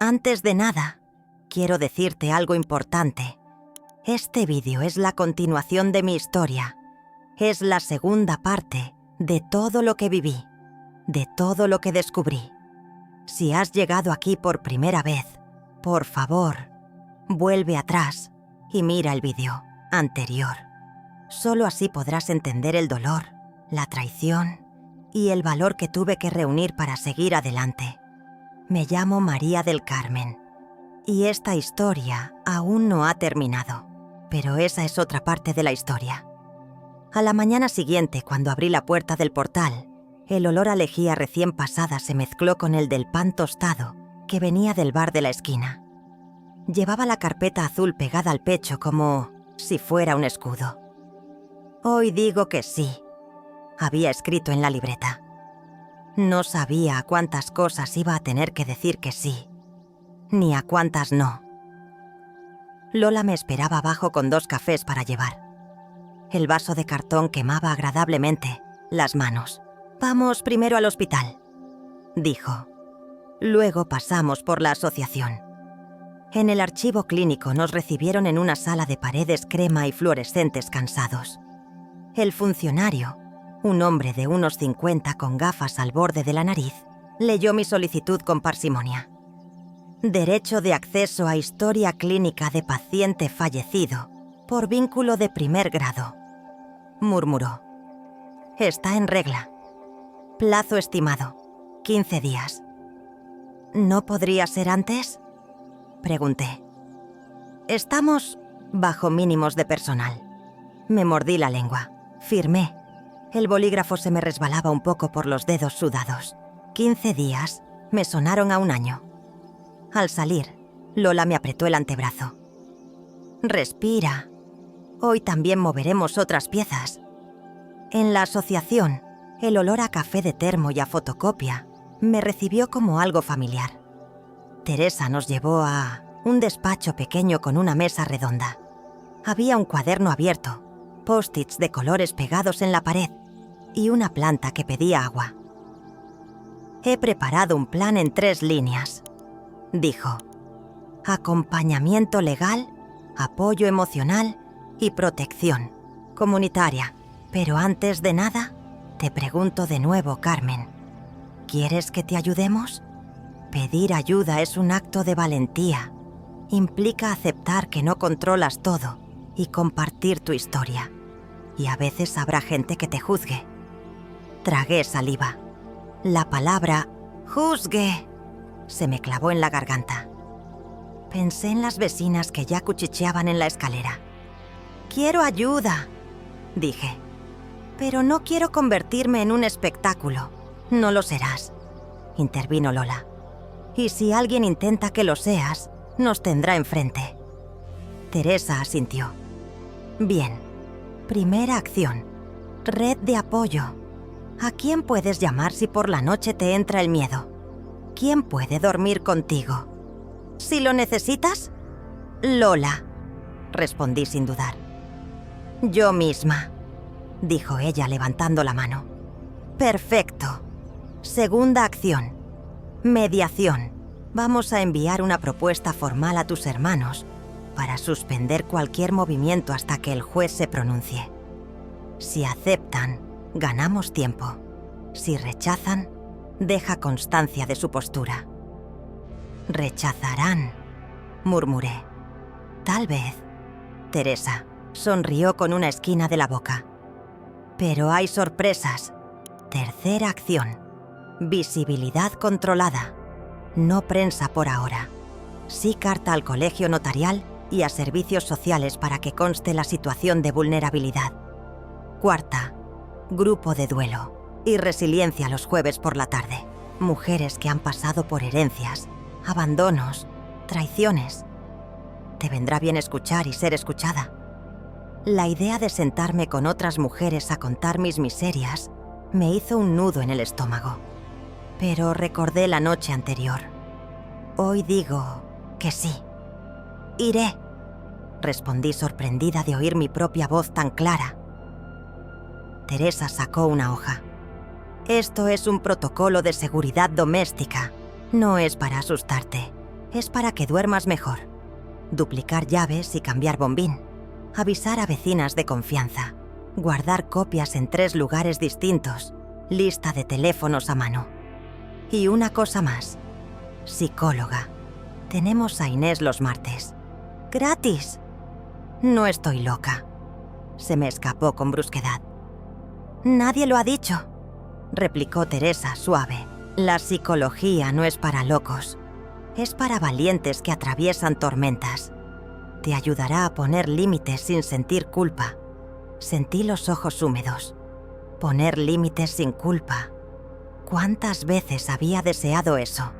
Antes de nada, quiero decirte algo importante. Este vídeo es la continuación de mi historia. Es la segunda parte de todo lo que viví, de todo lo que descubrí. Si has llegado aquí por primera vez, por favor, vuelve atrás y mira el vídeo anterior. Solo así podrás entender el dolor, la traición y el valor que tuve que reunir para seguir adelante. Me llamo María del Carmen y esta historia aún no ha terminado, pero esa es otra parte de la historia. A la mañana siguiente, cuando abrí la puerta del portal, el olor a lejía recién pasada se mezcló con el del pan tostado que venía del bar de la esquina. Llevaba la carpeta azul pegada al pecho como si fuera un escudo. Hoy digo que sí, había escrito en la libreta. No sabía a cuántas cosas iba a tener que decir que sí, ni a cuántas no. Lola me esperaba abajo con 2 cafés para llevar. El vaso de cartón quemaba agradablemente las manos. «Vamos primero al hospital», dijo. Luego pasamos por la asociación. En el archivo clínico nos recibieron en una sala de paredes crema y fluorescentes cansados. El funcionario, un hombre de unos 50 con gafas al borde de la nariz, leyó mi solicitud con parsimonia. «Derecho de acceso a historia clínica de paciente fallecido por vínculo de primer grado», murmuró. «Está en regla. Plazo estimado, 15 días. ¿No podría ser antes?», pregunté. «Estamos bajo mínimos de personal». Me mordí la lengua. Firmé. El bolígrafo se me resbalaba un poco por los dedos sudados. 15 días me sonaron a un año. Al salir, Lola me apretó el antebrazo. «Respira. Hoy también moveremos otras piezas». En la asociación, el olor a café de termo y a fotocopia me recibió como algo familiar. Teresa nos llevó a un despacho pequeño con una mesa redonda. Había un cuaderno abierto, post-its de colores pegados en la pared y una planta que pedía agua. «He preparado un plan en 3 líneas», dijo. «Acompañamiento legal, apoyo emocional y protección comunitaria. Pero antes de nada, te pregunto de nuevo, Carmen, ¿quieres que te ayudemos? Pedir ayuda es un acto de valentía. Implica aceptar que no controlas todo y compartir tu historia. Y a veces habrá gente que te juzgue». Tragué saliva. La palabra «juzgue» se me clavó en la garganta. Pensé en las vecinas que ya cuchicheaban en la escalera. «Quiero ayuda», dije. «Pero no quiero convertirme en un espectáculo». «No lo serás», intervino Lola. «Y si alguien intenta que lo seas, nos tendrá enfrente». Teresa asintió. «Bien. Primera acción. Red de apoyo. ¿A quién puedes llamar si por la noche te entra el miedo? ¿Quién puede dormir contigo? Si lo necesitas, Lola», respondí sin dudar. «Yo misma», dijo ella levantando la mano. «Perfecto. Segunda acción. Mediación. Vamos a enviar una propuesta formal a tus hermanos para suspender cualquier movimiento hasta que el juez se pronuncie. Si aceptan, ganamos tiempo. Si rechazan, deja constancia de su postura». «Rechazarán», murmuré. «Tal vez». Teresa sonrió con una esquina de la boca. «Pero hay sorpresas. Tercera acción. Visibilidad controlada. No prensa por ahora. Sí carta al colegio notarial y a servicios sociales para que conste la situación de vulnerabilidad. Cuarta, grupo de duelo y resiliencia los jueves por la tarde. Mujeres que han pasado por herencias, abandonos, traiciones. Te vendrá bien escuchar y ser escuchada». La idea de sentarme con otras mujeres a contar mis miserias me hizo un nudo en el estómago. Pero recordé la noche anterior. Hoy digo que sí. «Iré», respondí sorprendida de oír mi propia voz tan clara. Teresa sacó una hoja. «Esto es un protocolo de seguridad doméstica. No es para asustarte. Es para que duermas mejor. Duplicar llaves y cambiar bombín. Avisar a vecinas de confianza. Guardar copias en 3 lugares distintos. Lista de teléfonos a mano. Y una cosa más. Psicóloga. Tenemos a Inés los martes. ¡Gratis! No estoy loca. Se me escapó con brusquedad. Nadie lo ha dicho, replicó Teresa suave. La psicología no es para locos. Es para valientes que atraviesan tormentas. Te ayudará a poner límites sin sentir culpa. Sentí los ojos húmedos. Poner límites sin culpa. ¿Cuántas veces había deseado eso?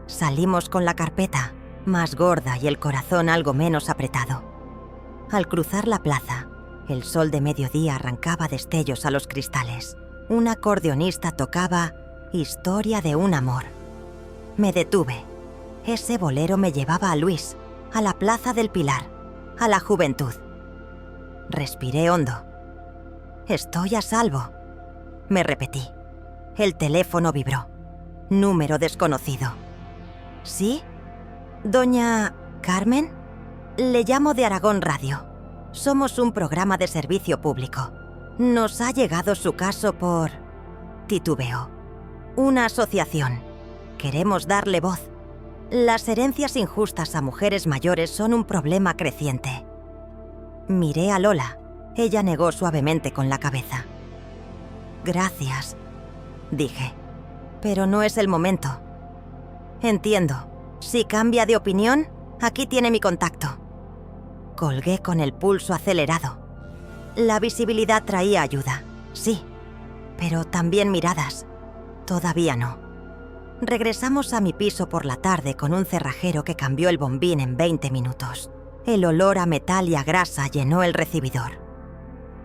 Salimos con la carpeta, más gorda y el corazón algo menos apretado. Al cruzar la plaza, el sol de mediodía arrancaba destellos a los cristales. Un acordeonista tocaba Historia de un amor. Me detuve. Ese bolero me llevaba a Luis, a la Plaza del Pilar, a la juventud. Respiré hondo. Estoy a salvo, me repetí. El teléfono vibró. Número desconocido. ¿Sí? ¿Doña Carmen? Le llamo de Aragón Radio. Somos un programa de servicio público. Nos ha llegado su caso por... Titubeó. Una asociación. Queremos darle voz. Las herencias injustas a mujeres mayores son un problema creciente. Miré a Lola. Ella negó suavemente con la cabeza. Gracias, dije. Pero no es el momento. Entiendo. Si cambia de opinión, aquí tiene mi contacto. Colgué con el pulso acelerado. La visibilidad traía ayuda, sí, pero también miradas. Todavía no. Regresamos a mi piso por la tarde con un cerrajero que cambió el bombín en 20 minutos. El olor a metal y a grasa llenó el recibidor.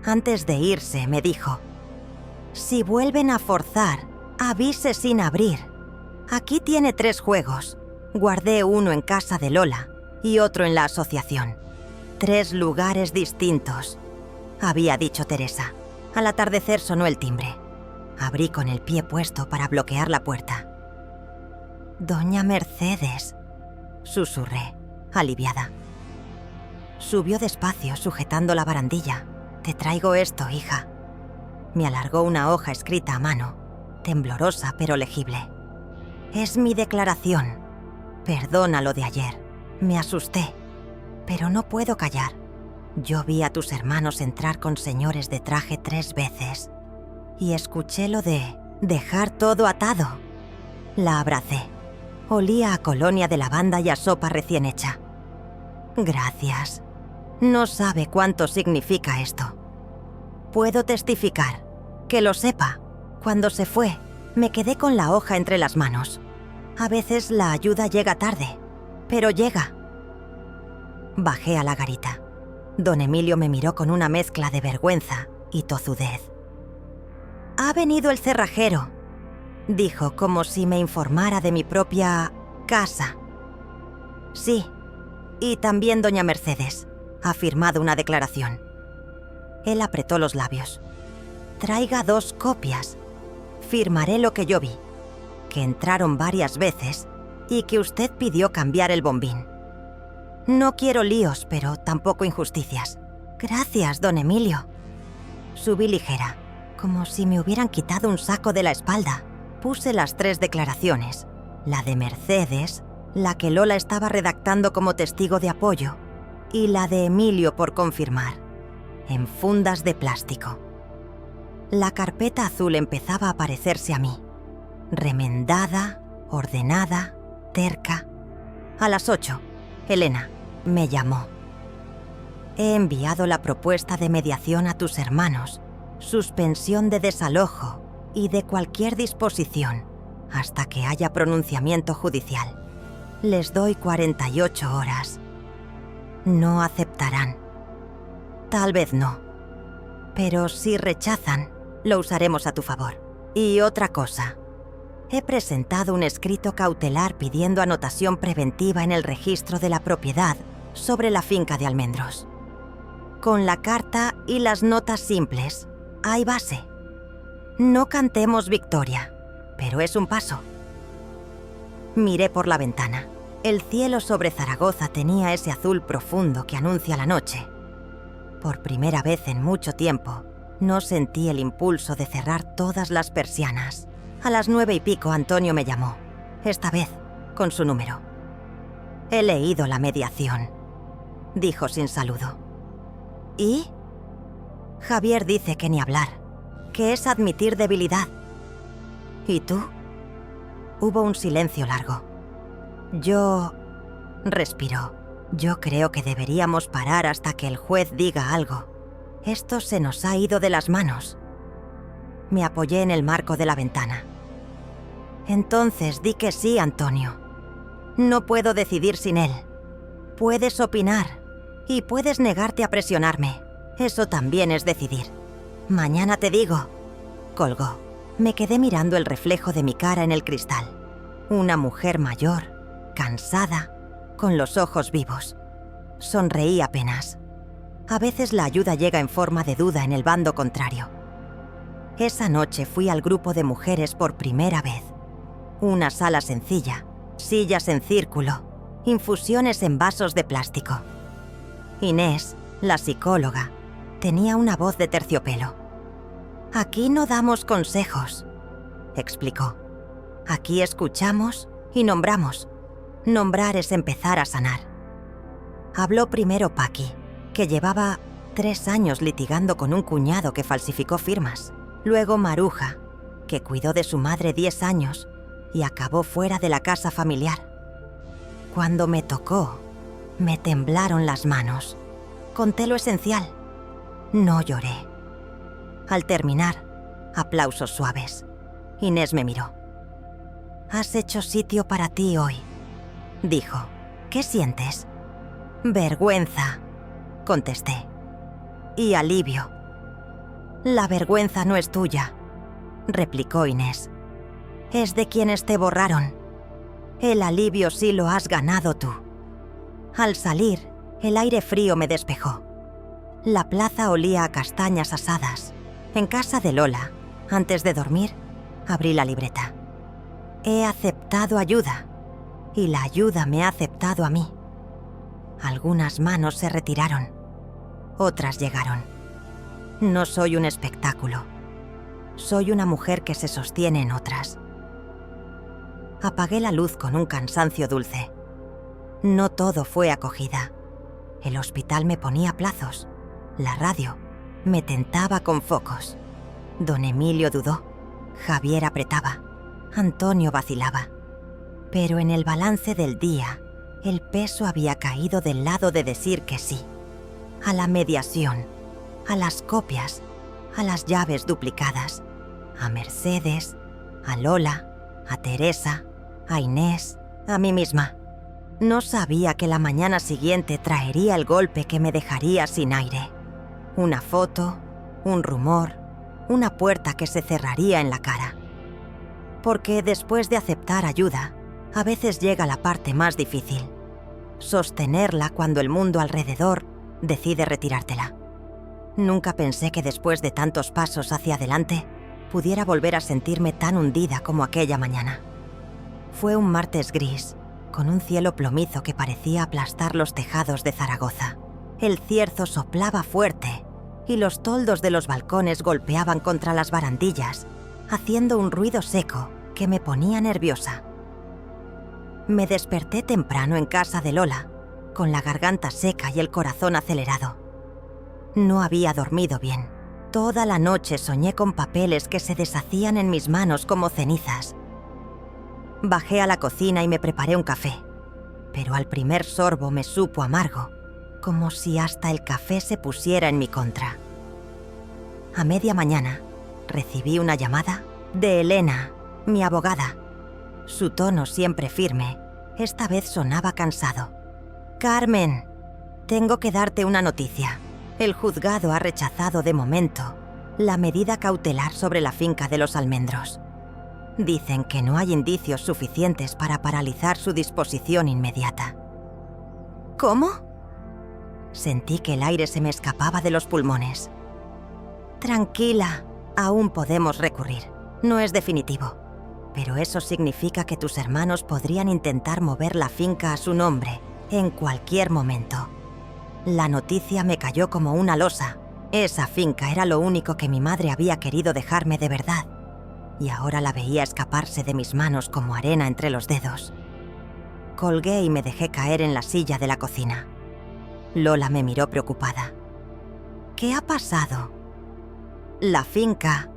Antes de irse, me dijo: si vuelven a forzar, avise sin abrir. Aquí tiene 3 juegos. Guardé uno en casa de Lola y otro en la asociación. 3 lugares distintos, había dicho Teresa. Al atardecer sonó el timbre. Abrí con el pie puesto para bloquear la puerta. Doña Mercedes, susurré, aliviada. Subió despacio, sujetando la barandilla. Te traigo esto, hija. Me alargó una hoja escrita a mano, temblorosa pero legible. Es mi declaración. Perdona lo de ayer. Me asusté, pero no puedo callar. Yo vi a tus hermanos entrar con señores de traje 3 veces y escuché lo de dejar todo atado. La abracé. Olía a colonia de lavanda y a sopa recién hecha. Gracias. No sabe cuánto significa esto. Puedo testificar. Que lo sepa. Cuando se fue, me quedé con la hoja entre las manos. A veces la ayuda llega tarde, pero llega. Bajé a la garita. Don Emilio me miró con una mezcla de vergüenza y tozudez. «Ha venido el cerrajero», dijo como si me informara de mi propia casa. «Sí, y también doña Mercedes ha firmado una declaración». Él apretó los labios. «Traiga 2 copias. Firmaré lo que yo vi, que entraron varias veces y que usted pidió cambiar el bombín. No quiero líos, pero tampoco injusticias». «Gracias, don Emilio». Subí ligera, como si me hubieran quitado un saco de la espalda. Puse las 3 declaraciones. La de Mercedes, la que Lola estaba redactando como testigo de apoyo, y la de Emilio por confirmar, en fundas de plástico. La carpeta azul empezaba a parecerse a mí. Remendada, ordenada, terca. A las 8, Elena me llamó. He enviado la propuesta de mediación a tus hermanos, suspensión de desalojo y de cualquier disposición hasta que haya pronunciamiento judicial. Les doy 48 horas. No aceptarán. Tal vez no. Pero si rechazan, lo usaremos a tu favor. Y otra cosa. He presentado un escrito cautelar pidiendo anotación preventiva en el registro de la propiedad sobre la finca de Almendros. Con la carta y las notas simples, hay base. No cantemos victoria, pero es un paso. Miré por la ventana. El cielo sobre Zaragoza tenía ese azul profundo que anuncia la noche. Por primera vez en mucho tiempo, no sentí el impulso de cerrar todas las persianas. A las 9:15 Antonio me llamó, esta vez con su número. «He leído la mediación», dijo sin saludo. «¿Y?» «Javier dice que ni hablar, que es admitir debilidad». «¿Y tú?» Hubo un silencio largo. «Yo...» respiró. «Yo creo que deberíamos parar hasta que el juez diga algo. Esto se nos ha ido de las manos». Me apoyé en el marco de la ventana. «Entonces di que sí, Antonio. No puedo decidir sin él. Puedes opinar y puedes negarte a presionarme. Eso también es decidir. Mañana te digo». Colgó. Me quedé mirando el reflejo de mi cara en el cristal. Una mujer mayor, cansada, con los ojos vivos. Sonreí apenas. A veces la ayuda llega en forma de duda en el bando contrario. Esa noche fui al grupo de mujeres por primera vez. Una sala sencilla, sillas en círculo, infusiones en vasos de plástico. Inés, la psicóloga, tenía una voz de terciopelo. «Aquí no damos consejos», explicó. «Aquí escuchamos y nombramos. Nombrar es empezar a sanar». Habló primero Paqui, que llevaba 3 años litigando con un cuñado que falsificó firmas. Luego Maruja, que cuidó de su madre 10 años y acabó fuera de la casa familiar. Cuando me tocó, me temblaron las manos. Conté lo esencial. No lloré. Al terminar, aplausos suaves. Inés me miró. «Has hecho sitio para ti hoy», dijo. «¿Qué sientes?» «Vergüenza», contesté. «Y alivio». «La vergüenza no es tuya», replicó Inés. «Es de quienes te borraron. El alivio sí lo has ganado tú». Al salir, el aire frío me despejó. La plaza olía a castañas asadas. En casa de Lola, antes de dormir, abrí la libreta. He aceptado ayuda, y la ayuda me ha aceptado a mí. Algunas manos se retiraron, otras llegaron. No soy un espectáculo. Soy una mujer que se sostiene en otras. Apagué la luz con un cansancio dulce. No todo fue acogida. El hospital me ponía plazos. La radio me tentaba con focos. Don Emilio dudó. Javier apretaba. Antonio vacilaba. Pero en el balance del día, el peso había caído del lado de decir que sí. A la mediación, a las copias, a las llaves duplicadas, a Mercedes, a Lola, a Teresa, a Inés, a mí misma. No sabía que la mañana siguiente traería el golpe que me dejaría sin aire. Una foto, un rumor, una puerta que se cerraría en la cara. Porque después de aceptar ayuda, a veces llega la parte más difícil. Sostenerla cuando el mundo alrededor decide retirártela. Nunca pensé que después de tantos pasos hacia adelante, pudiera volver a sentirme tan hundida como aquella mañana. Fue un martes gris, con un cielo plomizo que parecía aplastar los tejados de Zaragoza. El cierzo soplaba fuerte y los toldos de los balcones golpeaban contra las barandillas, haciendo un ruido seco que me ponía nerviosa. Me desperté temprano en casa de Lola, con la garganta seca y el corazón acelerado. No había dormido bien. Toda la noche soñé con papeles que se deshacían en mis manos como cenizas. Bajé a la cocina y me preparé un café, pero al primer sorbo me supo amargo, como si hasta el café se pusiera en mi contra. A media mañana recibí una llamada de Elena, mi abogada. Su tono siempre firme, esta vez sonaba cansado. «Carmen, tengo que darte una noticia. El juzgado ha rechazado de momento la medida cautelar sobre la finca de los almendros. Dicen que no hay indicios suficientes para paralizar su disposición inmediata». «¿Cómo?». Sentí que el aire se me escapaba de los pulmones. «Tranquila, aún podemos recurrir. No es definitivo. Pero eso significa que tus hermanos podrían intentar mover la finca a su nombre en cualquier momento. La noticia me cayó como una losa. Esa finca era lo único que mi madre había querido dejarme de verdad, y ahora la veía escaparse de mis manos como arena entre los dedos. Colgué y me dejé caer en la silla de la cocina. Lola me miró preocupada. ¿Qué ha pasado? La finca...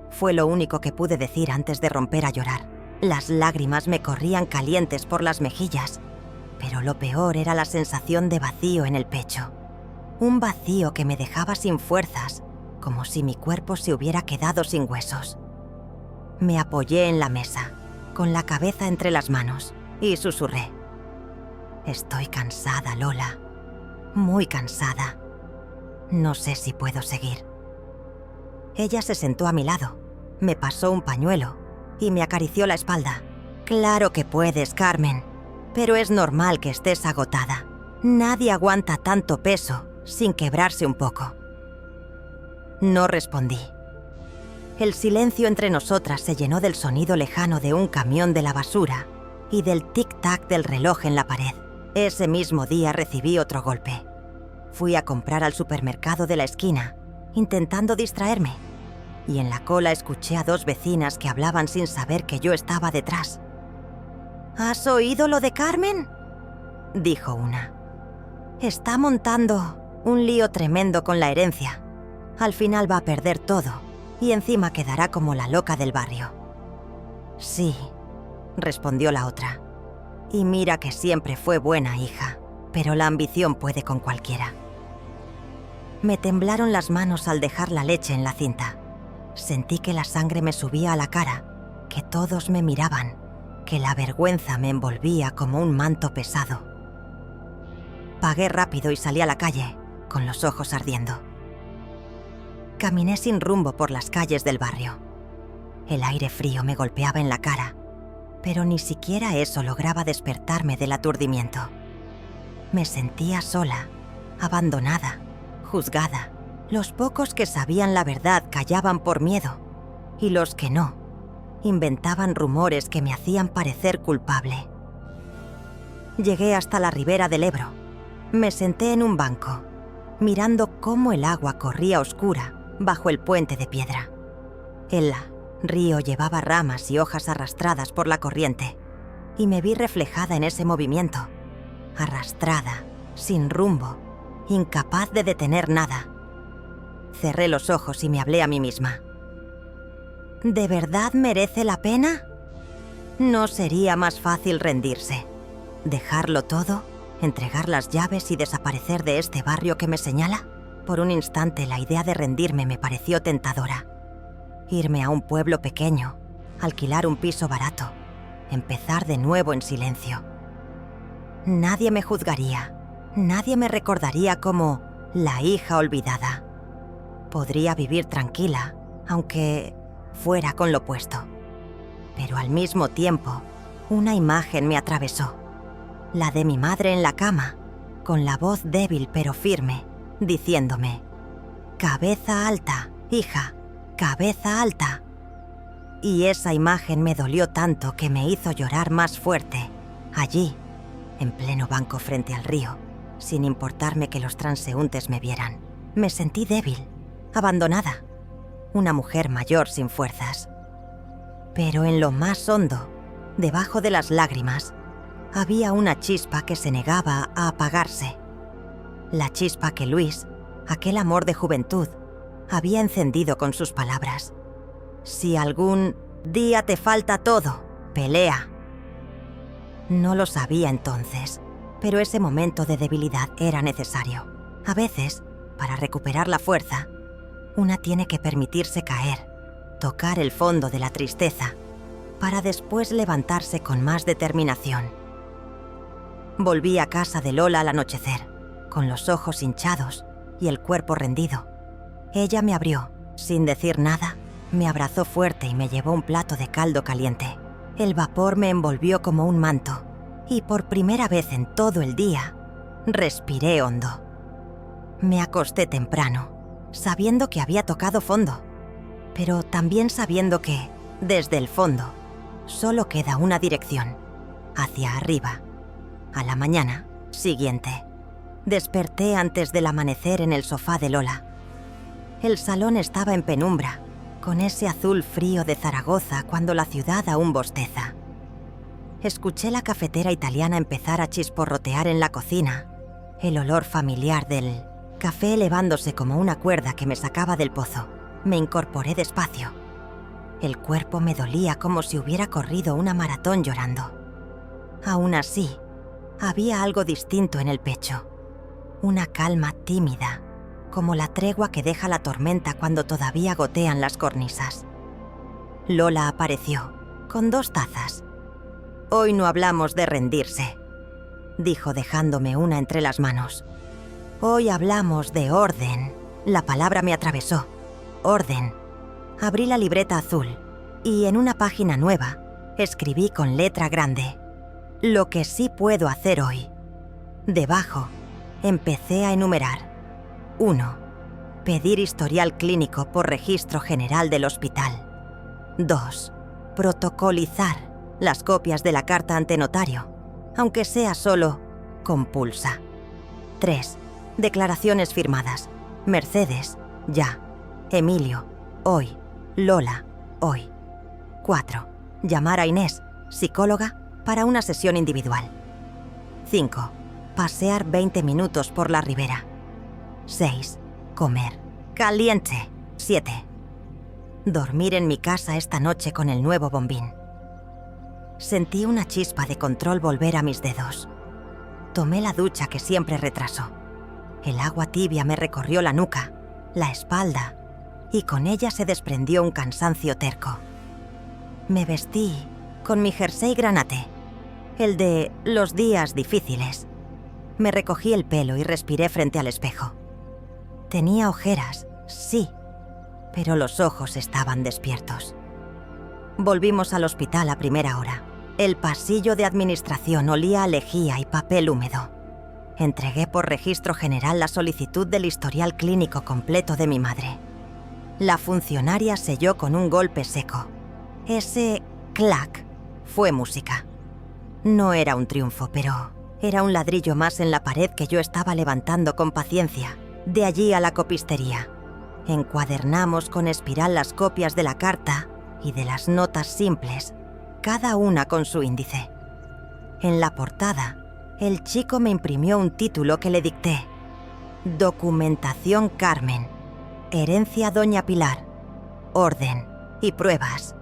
Fue lo único que pude decir antes de romper a llorar. Las lágrimas me corrían calientes por las mejillas, pero lo peor era la sensación de vacío en el pecho. Un vacío que me dejaba sin fuerzas, como si mi cuerpo se hubiera quedado sin huesos. Me apoyé en la mesa, con la cabeza entre las manos, y susurré. Estoy cansada, Lola. Muy cansada. No sé si puedo seguir. Ella se sentó a mi lado, me pasó un pañuelo y me acarició la espalda. Claro que puedes, Carmen, pero es normal que estés agotada. Nadie aguanta tanto peso sin quebrarse un poco. No respondí. El silencio entre nosotras se llenó del sonido lejano de un camión de la basura y del tic-tac del reloj en la pared. Ese mismo día recibí otro golpe. Fui a comprar al supermercado de la esquina, intentando distraerme, y en la cola escuché a 2 vecinas que hablaban sin saber que yo estaba detrás. ¿Has oído lo de Carmen?, dijo una. Está montando un lío tremendo con la herencia. Al final va a perder todo y encima quedará como la loca del barrio. Sí, respondió la otra. Y mira que siempre fue buena hija, pero la ambición puede con cualquiera. Me temblaron las manos al dejar la leche en la cinta. Sentí que la sangre me subía a la cara, que todos me miraban, que la vergüenza me envolvía como un manto pesado. Pagué rápido y salí a la calle, con los ojos ardiendo. Caminé sin rumbo por las calles del barrio. El aire frío me golpeaba en la cara, pero ni siquiera eso lograba despertarme del aturdimiento. Me sentía sola, abandonada, juzgada. Los pocos que sabían la verdad callaban por miedo, y los que no, inventaban rumores que me hacían parecer culpable. Llegué hasta la ribera del Ebro. Me senté en un banco, mirando cómo el agua corría oscura bajo el puente de piedra. El río llevaba ramas y hojas arrastradas por la corriente, y me vi reflejada en ese movimiento, arrastrada, sin rumbo, incapaz de detener nada. Cerré los ojos y me hablé a mí misma. ¿De verdad merece la pena? ¿No sería más fácil rendirse? ¿Dejarlo todo? ¿Entregar las llaves y desaparecer de este barrio que me señala? Por un instante la idea de rendirme me pareció tentadora. Irme a un pueblo pequeño, alquilar un piso barato, empezar de nuevo en silencio. Nadie me juzgaría, nadie me recordaría como la hija olvidada. Podría vivir tranquila, aunque fuera con lo opuesto. Pero al mismo tiempo, una imagen me atravesó. La de mi madre en la cama, con la voz débil pero firme, diciéndome: «Cabeza alta, hija, cabeza alta». Y esa imagen me dolió tanto que me hizo llorar más fuerte, allí, en pleno banco frente al río, sin importarme que los transeúntes me vieran. Me sentí débil, abandonada, una mujer mayor sin fuerzas. Pero en lo más hondo, debajo de las lágrimas, había una chispa que se negaba a apagarse. La chispa que Luis, aquel amor de juventud, había encendido con sus palabras. Si algún día te falta todo, pelea. No lo sabía entonces, pero ese momento de debilidad era necesario. A veces, para recuperar la fuerza, una tiene que permitirse caer, tocar el fondo de la tristeza, para después levantarse con más determinación. Volví a casa de Lola al anochecer, con los ojos hinchados y el cuerpo rendido. Ella me abrió, sin decir nada, me abrazó fuerte y me llevó un plato de caldo caliente. El vapor me envolvió como un manto, y por primera vez en todo el día, respiré hondo. Me acosté temprano, sabiendo que había tocado fondo, pero también sabiendo que, desde el fondo, Solo queda una dirección, hacia arriba. A la mañana siguiente, desperté antes del amanecer en el sofá de Lola. El salón estaba en penumbra, con ese azul frío de Zaragoza cuando la ciudad aún bosteza. Escuché la cafetera italiana empezar a chisporrotear en la cocina, el olor familiar del café elevándose como una cuerda que me sacaba del pozo. Me incorporé despacio. El cuerpo me dolía como si hubiera corrido una maratón llorando. Aún así, había algo distinto en el pecho. Una calma tímida, como la tregua que deja la tormenta cuando todavía gotean las cornisas. Lola apareció, con 2 tazas. «Hoy no hablamos de rendirse», dijo dejándome una entre las manos. «Hoy hablamos de orden». La palabra me atravesó. Orden. Abrí la libreta azul y en una página nueva escribí con letra grande: «Lo que sí puedo hacer hoy». Debajo empecé a enumerar. 1. Pedir historial clínico por registro general del hospital. 2. Protocolizar las copias de la carta ante notario, aunque sea solo con pulsa. 3. Declaraciones firmadas. Mercedes, ya. Emilio, hoy. Lola, hoy. 4. Llamar a Inés, psicóloga, para una sesión individual. 5. Pasear 20 minutos por la ribera. 6. Comer. Caliente. 7. Dormir en mi casa esta noche con el nuevo bombín. Sentí una chispa de control volver a mis dedos. Tomé la ducha que siempre retrasó. El agua tibia me recorrió la nuca, la espalda, y con ella se desprendió un cansancio terco. Me vestí con mi jersey granate, el de los días difíciles. Me recogí el pelo y respiré frente al espejo. Tenía ojeras, sí, pero los ojos estaban despiertos. Volvimos al hospital a primera hora. El pasillo de administración olía a lejía y papel húmedo. Entregué por registro general la solicitud del historial clínico completo de mi madre. La funcionaria selló con un golpe seco. Ese clac fue música. No era un triunfo, pero era un ladrillo más en la pared que yo estaba levantando con paciencia. De allí a la copistería. Encuadernamos con espiral las copias de la carta y de las notas simples, cada una con su índice. En la portada, el chico me imprimió un título que le dicté: Documentación Carmen, herencia Doña Pilar, orden y pruebas.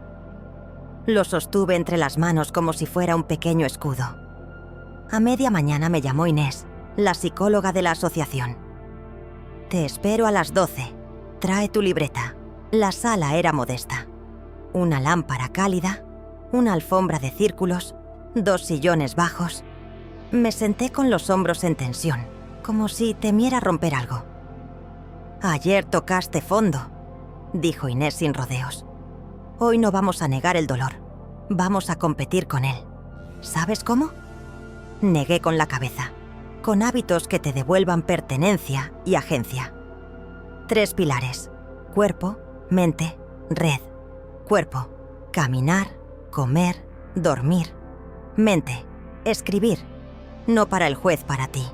Lo sostuve entre las manos como si fuera un pequeño escudo. A media mañana me llamó Inés, la psicóloga de la asociación. «Te espero a las 12. Trae tu libreta». La sala era modesta. Una lámpara cálida, una alfombra de círculos, 2 sillones bajos. Me senté con los hombros en tensión, como si temiera romper algo. «Ayer tocaste fondo», dijo Inés sin rodeos. «Hoy no vamos a negar el dolor. Vamos a competir con él. ¿Sabes cómo?» Negué con la cabeza. «Con hábitos que te devuelvan pertenencia y agencia. 3 pilares: cuerpo, mente, red. Cuerpo: caminar, comer, dormir. Mente: escribir, no para el juez, para ti.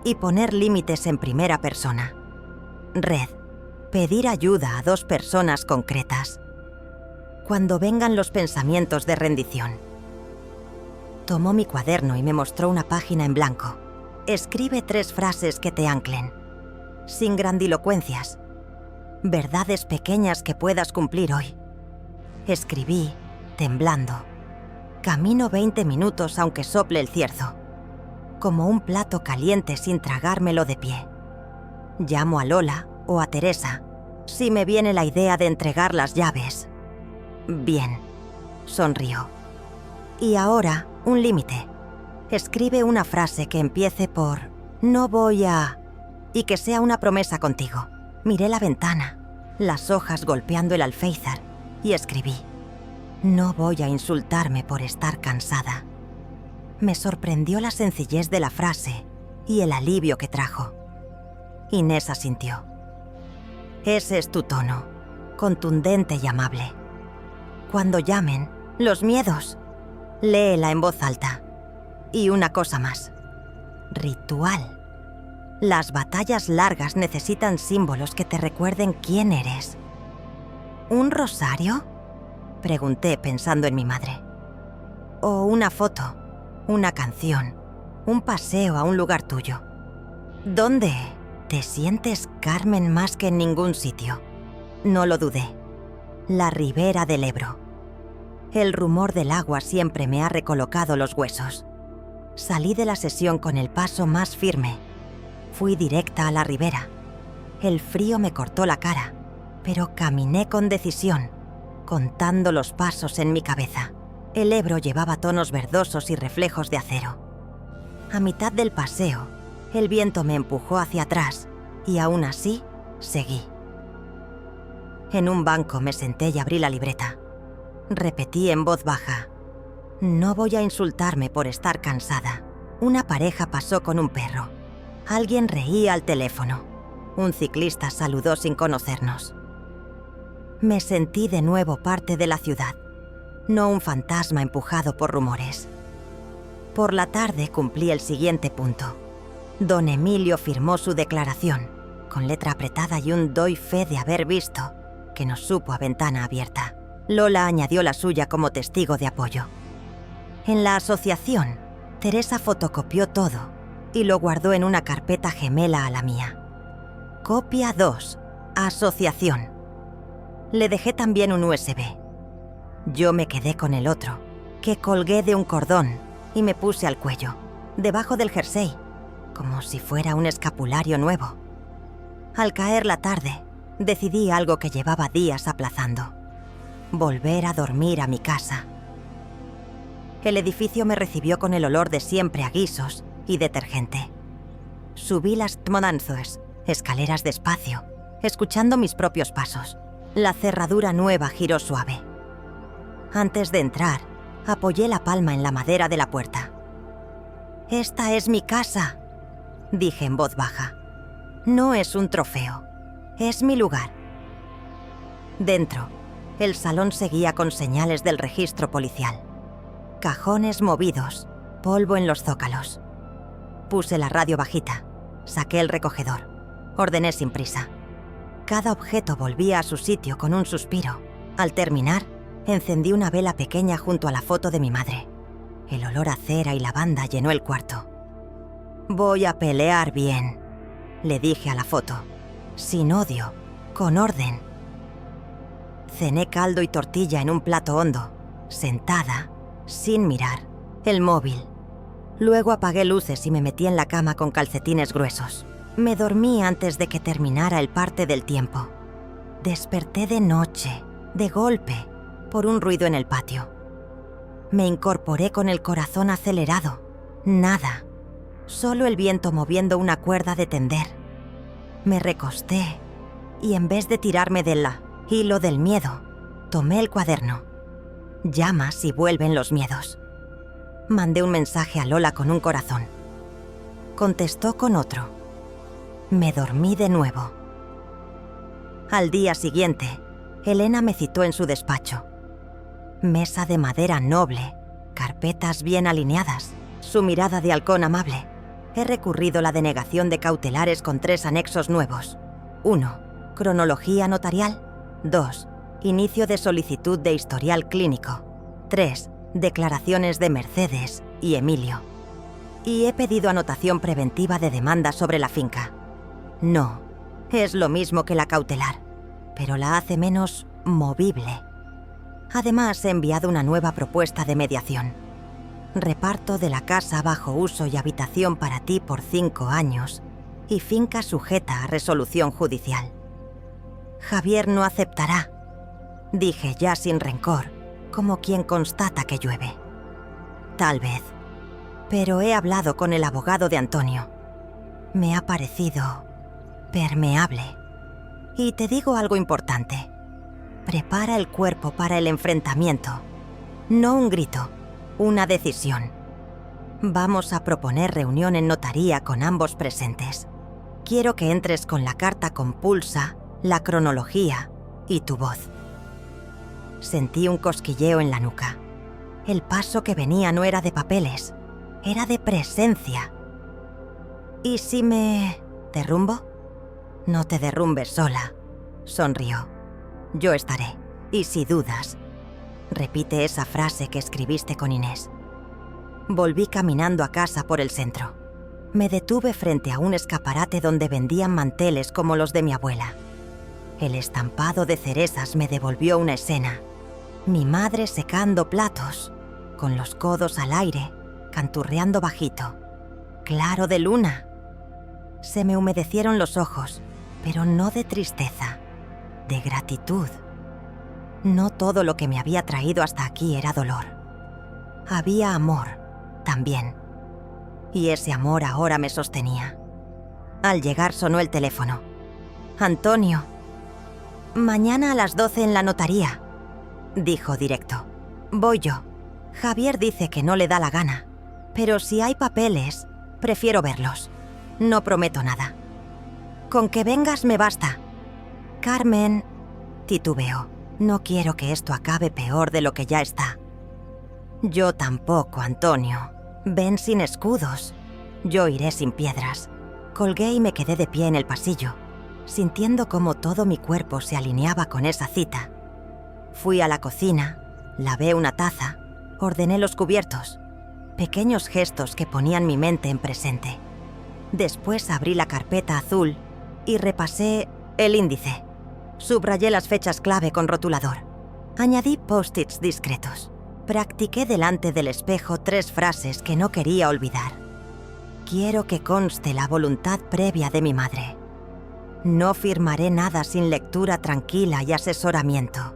Y poner límites en primera persona. Red: pedir ayuda a 2 personas concretas. Cuando vengan los pensamientos de rendición». Tomó mi cuaderno y me mostró una página en blanco. «Escribe 3 frases que te anclen, sin grandilocuencias. Verdades pequeñas que puedas cumplir hoy». Escribí, temblando: «Camino 20 minutos aunque sople el cierzo. Como un plato caliente sin tragármelo de pie. Llamo a Lola o a Teresa si me viene la idea de entregar las llaves». «Bien», sonrió. «Y ahora, un límite. Escribe una frase que empiece por «no voy a» y que sea una promesa contigo». Miré la ventana, las hojas golpeando el alféizar, y escribí: «no voy a insultarme por estar cansada». Me sorprendió la sencillez de la frase y el alivio que trajo. Inés asintió. «Ese es tu tono, contundente y amable. Cuando llamen, Los miedos. Léela en voz alta. Y una cosa más. Ritual. Las batallas largas necesitan símbolos que te recuerden quién eres. ¿Un rosario?, pregunté pensando en mi madre. O una foto, una canción, un paseo a un lugar tuyo. ¿Dónde te sientes Carmen más que en ningún sitio? No lo dudé. La ribera del Ebro. El rumor del agua siempre me ha recolocado los huesos. Salí de la sesión con el paso más firme. Fui directa a la ribera. El frío me cortó la cara, pero caminé con decisión, contando los pasos en mi cabeza. El Ebro llevaba tonos verdosos y reflejos de acero. A mitad del paseo, el viento me empujó hacia atrás y aún así seguí. En un banco me senté y abrí la libreta. Repetí en voz baja: no voy a insultarme por estar cansada. Una pareja pasó con un perro. Alguien reía al teléfono. Un ciclista saludó sin conocernos. Me sentí de nuevo parte de la ciudad, no un fantasma empujado por rumores. Por la tarde cumplí el siguiente punto. Don Emilio firmó su declaración, con letra apretada y un doy fe de haber visto, que nos supo a ventana abierta. Lola añadió la suya como testigo de apoyo. En la asociación, Teresa fotocopió todo y lo guardó en una carpeta gemela a la mía. Copia 2, asociación. Le dejé también un USB. Yo me quedé con el otro, que colgué de un cordón y me puse al cuello, debajo del jersey, como si fuera un escapulario nuevo. Al caer la tarde, decidí algo que llevaba días aplazando: volver a dormir a mi casa. El edificio me recibió con el olor de siempre a guisos y detergente. Subí las Tmodanzoes, escaleras despacio, escuchando mis propios pasos. La cerradura nueva giró suave. Antes de entrar, apoyé la palma en la madera de la puerta. «Esta es mi casa», dije en voz baja. «No es un trofeo, es mi lugar». Dentro, el salón seguía con señales del registro policial. Cajones movidos, polvo en los zócalos. Puse la radio bajita, saqué el recogedor, ordené sin prisa. Cada objeto volvía a su sitio con un suspiro. Al terminar, encendí una vela pequeña junto a la foto de mi madre. El olor a cera y lavanda llenó el cuarto. «Voy a pelear bien», le dije a la foto. «Sin odio, con orden». Cené caldo y tortilla en un plato hondo, sentada, sin mirar, el móvil. Luego apagué luces y me metí en la cama con calcetines gruesos. Me dormí antes de que terminara el parte del tiempo. Desperté de noche, de golpe, por un ruido en el patio. Me incorporé con el corazón acelerado. Nada, solo el viento moviendo una cuerda de tender. Me recosté y en vez de tirarme del hilo del miedo, tomé el cuaderno. Llamas y vuelven los miedos. Mandé un mensaje a Lola con un corazón. Contestó con otro. Me dormí de nuevo. Al día siguiente, Elena me citó en su despacho. Mesa de madera noble, carpetas bien alineadas, su mirada de halcón amable. He recurrido la denegación de cautelares con 3 anexos nuevos. 1. Cronología notarial. 2. Inicio de solicitud de historial clínico. 3. Declaraciones de Mercedes y Emilio. Y he pedido anotación preventiva de demanda sobre la finca. No, es lo mismo que la cautelar, pero la hace menos movible. Además, he enviado una nueva propuesta de mediación. Reparto de la casa bajo uso y habitación para ti por 5 años y finca sujeta a resolución judicial. Javier no aceptará, dije ya sin rencor, como quien constata que llueve. Tal vez, pero he hablado con el abogado de Antonio. Me ha parecido permeable. Y te digo algo importante. Prepara el cuerpo para el enfrentamiento. No un grito, una decisión. Vamos a proponer reunión en notaría con ambos presentes. Quiero que entres con la carta compulsa, la cronología y tu voz. Sentí un cosquilleo en la nuca. El paso que venía no era de papeles, era de presencia. ¿Y si me derrumbo? No te derrumbes sola, sonrió. Yo estaré. Y si dudas, repite esa frase que escribiste con Inés. Volví caminando a casa por el centro. Me detuve frente a un escaparate donde vendían manteles como los de mi abuela. El estampado de cerezas me devolvió una escena. Mi madre secando platos, con los codos al aire, canturreando bajito. Claro de luna. Se me humedecieron los ojos, pero no de tristeza, de gratitud. No todo lo que me había traído hasta aquí era dolor. Había amor, también. Y ese amor ahora me sostenía. Al llegar sonó el teléfono. «Antonio, mañana a las 12 en la notaría», dijo directo. «Voy yo. Javier dice que no le da la gana, pero si hay papeles, prefiero verlos. No prometo nada. Con que vengas me basta». «Carmen», titubeó, «no quiero que esto acabe peor de lo que ya está». «Yo tampoco, Antonio. Ven sin escudos. Yo iré sin piedras». Colgué y me quedé de pie en el pasillo, sintiendo cómo todo mi cuerpo se alineaba con esa cita. Fui a la cocina, lavé una taza, ordené los cubiertos, pequeños gestos que ponían mi mente en presente. Después abrí la carpeta azul y repasé el índice. Subrayé las fechas clave con rotulador. Añadí post-its discretos. Practiqué delante del espejo 3 frases que no quería olvidar. Quiero que conste la voluntad previa de mi madre. No firmaré nada sin lectura tranquila y asesoramiento.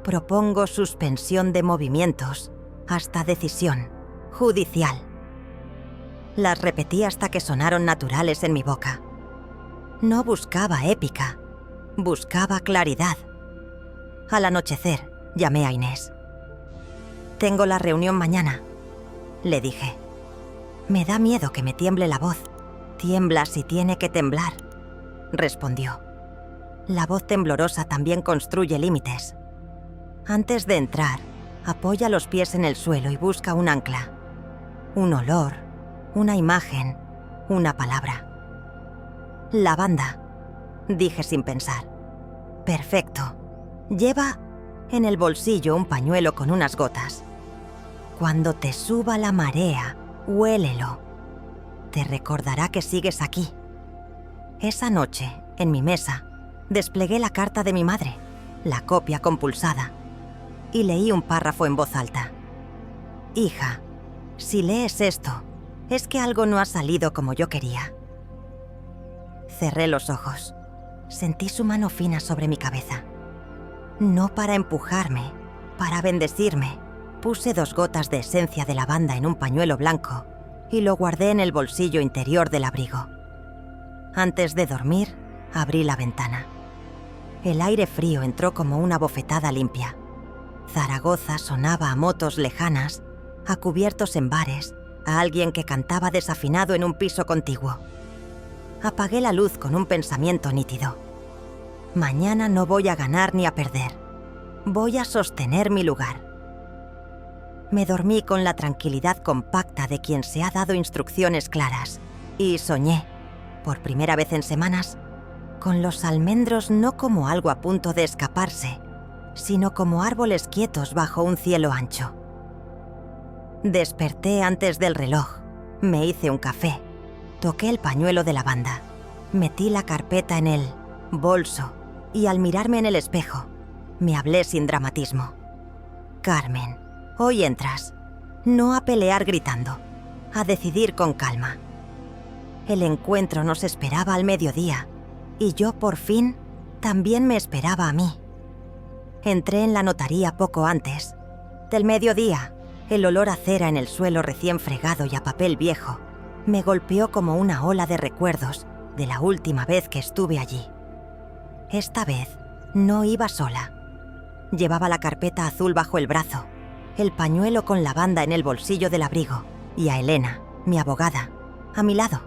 Propongo suspensión de movimientos hasta decisión judicial. Las repetí hasta que sonaron naturales en mi boca. No buscaba épica, buscaba claridad. Al anochecer, llamé a Inés. «Tengo la reunión mañana», le dije. «Me da miedo que me tiemble la voz». «Tiembla si tiene que temblar», respondió. La voz temblorosa también construye límites. Antes de entrar, apoya los pies en el suelo y busca un ancla. Un olor, una imagen, una palabra. «Lavanda», dije sin pensar. «Perfecto. Lleva en el bolsillo un pañuelo con unas gotas. Cuando te suba la marea, huélelo. Te recordará que sigues aquí». Esa noche, en mi mesa, desplegué la carta de mi madre, la copia compulsada, y leí un párrafo en voz alta. «Hija, si lees esto, es que algo no ha salido como yo quería». Cerré los ojos. Sentí su mano fina sobre mi cabeza. No para empujarme, para bendecirme. Puse 2 gotas de esencia de lavanda en un pañuelo blanco y lo guardé en el bolsillo interior del abrigo. Antes de dormir, abrí la ventana. El aire frío entró como una bofetada limpia. Zaragoza sonaba a motos lejanas, a cubiertos en bares, a alguien que cantaba desafinado en un piso contiguo. Apagué la luz con un pensamiento nítido. Mañana no voy a ganar ni a perder. Voy a sostener mi lugar. Me dormí con la tranquilidad compacta de quien se ha dado instrucciones claras y soñé, por primera vez en semanas, con los almendros no como algo a punto de escaparse, sino como árboles quietos bajo un cielo ancho. Desperté antes del reloj, me hice un café, toqué el pañuelo de lavanda, metí la carpeta en el bolso y al mirarme en el espejo, me hablé sin dramatismo. «Carmen, hoy entras, no a pelear gritando, a decidir con calma». El encuentro nos esperaba al mediodía y yo, por fin, también me esperaba a mí. Entré en la notaría poco antes. Del mediodía, el olor a cera en el suelo recién fregado y a papel viejo me golpeó como una ola de recuerdos de la última vez que estuve allí. Esta vez no iba sola. Llevaba la carpeta azul bajo el brazo, el pañuelo con lavanda en el bolsillo del abrigo y a Elena, mi abogada, a mi lado.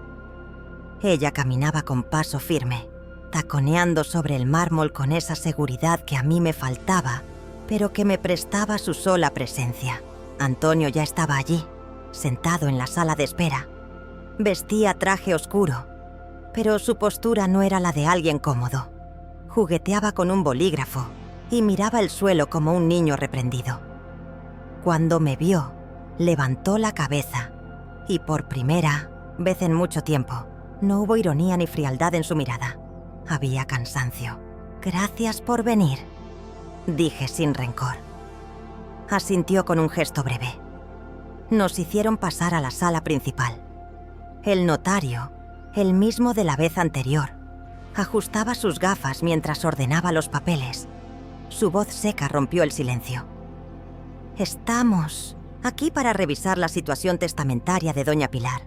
Ella caminaba con paso firme, taconeando sobre el mármol con esa seguridad que a mí me faltaba, pero que me prestaba su sola presencia. Antonio ya estaba allí, sentado en la sala de espera. Vestía traje oscuro, pero su postura no era la de alguien cómodo. Jugueteaba con un bolígrafo y miraba el suelo como un niño reprendido. Cuando me vio, levantó la cabeza y por primera vez en mucho tiempo no hubo ironía ni frialdad en su mirada. Había cansancio. «Gracias por venir», dije sin rencor. Asintió con un gesto breve. Nos hicieron pasar a la sala principal. El notario, el mismo de la vez anterior, ajustaba sus gafas mientras ordenaba los papeles. Su voz seca rompió el silencio. «Estamos aquí para revisar la situación testamentaria de doña Pilar.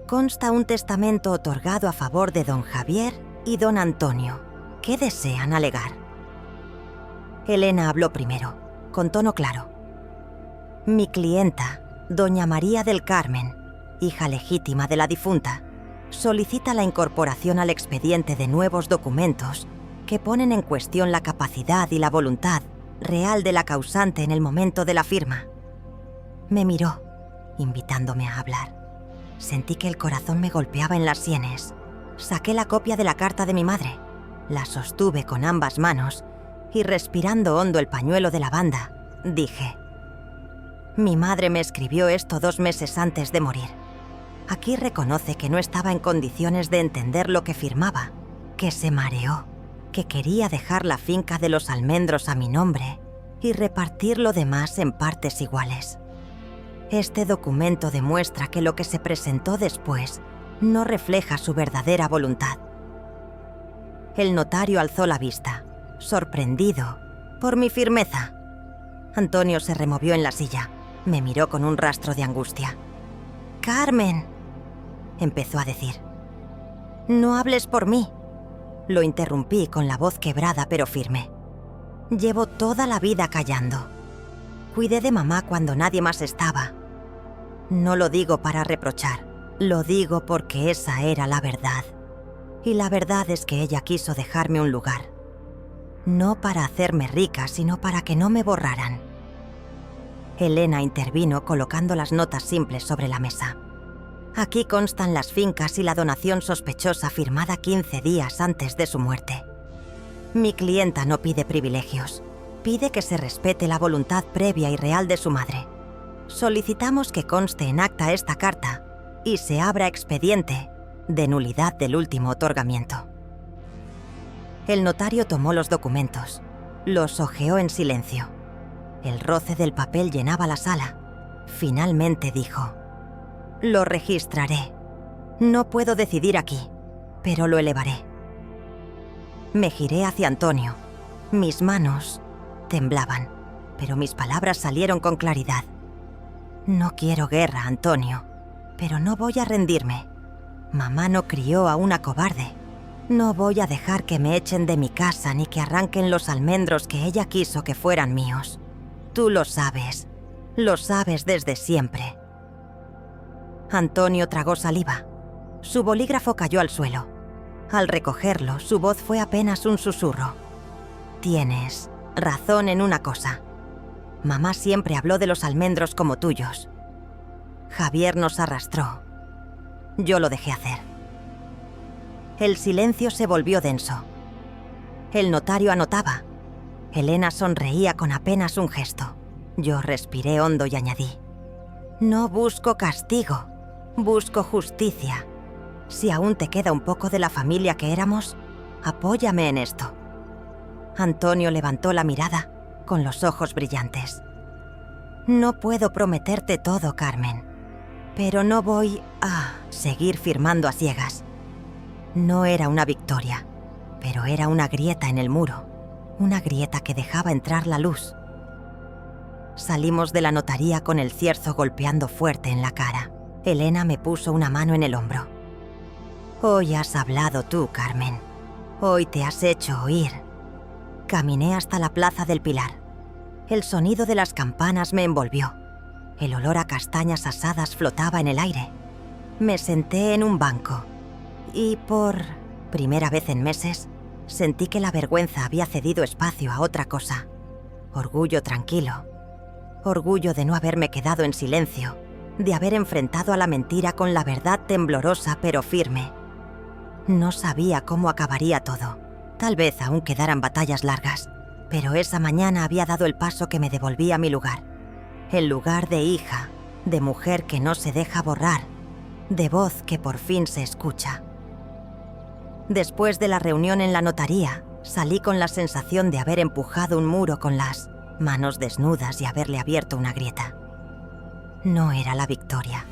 Consta un testamento otorgado a favor de don Javier y don Antonio. ¿Qué desean alegar?» Elena habló primero, con tono claro. «Mi clienta, doña María del Carmen, hija legítima de la difunta, solicita la incorporación al expediente de nuevos documentos que ponen en cuestión la capacidad y la voluntad real de la causante en el momento de la firma». Me miró, invitándome a hablar. Sentí que el corazón me golpeaba en las sienes. Saqué la copia de la carta de mi madre, la sostuve con ambas manos y respirando hondo el pañuelo de lavanda, dije: «Mi madre me escribió esto 2 meses antes de morir. Aquí reconoce que no estaba en condiciones de entender lo que firmaba, que se mareó, que quería dejar la finca de los almendros a mi nombre y repartir lo demás en partes iguales. Este documento demuestra que lo que se presentó después no refleja su verdadera voluntad». El notario alzó la vista, sorprendido por mi firmeza. Antonio se removió en la silla, me miró con un rastro de angustia. «Carmen», empezó a decir. «No hables por mí», lo interrumpí con la voz quebrada pero firme. «Llevo toda la vida callando. Cuidé de mamá cuando nadie más estaba. No lo digo para reprochar, lo digo porque esa era la verdad. Y la verdad es que ella quiso dejarme un lugar. No para hacerme rica, sino para que no me borraran». Elena intervino colocando las notas simples sobre la mesa. «Aquí constan las fincas y la donación sospechosa firmada 15 días antes de su muerte. Mi clienta no pide privilegios, pide que se respete la voluntad previa y real de su madre. Solicitamos que conste en acta esta carta y se abra expediente de nulidad del último otorgamiento». El notario tomó los documentos, los hojeó en silencio. El roce del papel llenaba la sala. Finalmente dijo: «Lo registraré. No puedo decidir aquí, pero lo elevaré». Me giré hacia Antonio. Mis manos temblaban, pero mis palabras salieron con claridad. «No quiero guerra, Antonio, pero no voy a rendirme. Mamá no crió a una cobarde. No voy a dejar que me echen de mi casa ni que arranquen los almendros que ella quiso que fueran míos. Tú lo sabes desde siempre». Antonio tragó saliva. Su bolígrafo cayó al suelo. Al recogerlo, su voz fue apenas un susurro. «Tienes razón en una cosa. Mamá siempre habló de los almendros como tuyos. Javier nos arrastró. Yo lo dejé hacer». El silencio se volvió denso. El notario anotaba. Elena sonreía con apenas un gesto. Yo respiré hondo y añadí: «No busco castigo, busco justicia. Si aún te queda un poco de la familia que éramos, apóyame en esto». Antonio levantó la mirada, con los ojos brillantes. «No puedo prometerte todo, Carmen, pero no voy a seguir firmando a ciegas». No era una victoria, pero era una grieta en el muro, una grieta que dejaba entrar la luz. Salimos de la notaría con el cierzo golpeando fuerte en la cara. Elena me puso una mano en el hombro. «Hoy has hablado tú, Carmen. Hoy te has hecho oír». Caminé hasta la Plaza del Pilar. El sonido de las campanas me envolvió. El olor a castañas asadas flotaba en el aire. Me senté en un banco y por primera vez en meses sentí que la vergüenza había cedido espacio a otra cosa. Orgullo tranquilo. orgullo de no haberme quedado en silencio, de haber enfrentado a la mentira con la verdad temblorosa pero firme. No sabía cómo acabaría todo. Tal vez aún quedaran batallas largas, pero esa mañana había dado el paso que me devolvía a mi lugar. El lugar de hija, de mujer que no se deja borrar, de voz que por fin se escucha. Después de la reunión en la notaría, salí con la sensación de haber empujado un muro con las manos desnudas y haberle abierto una grieta. No era la victoria,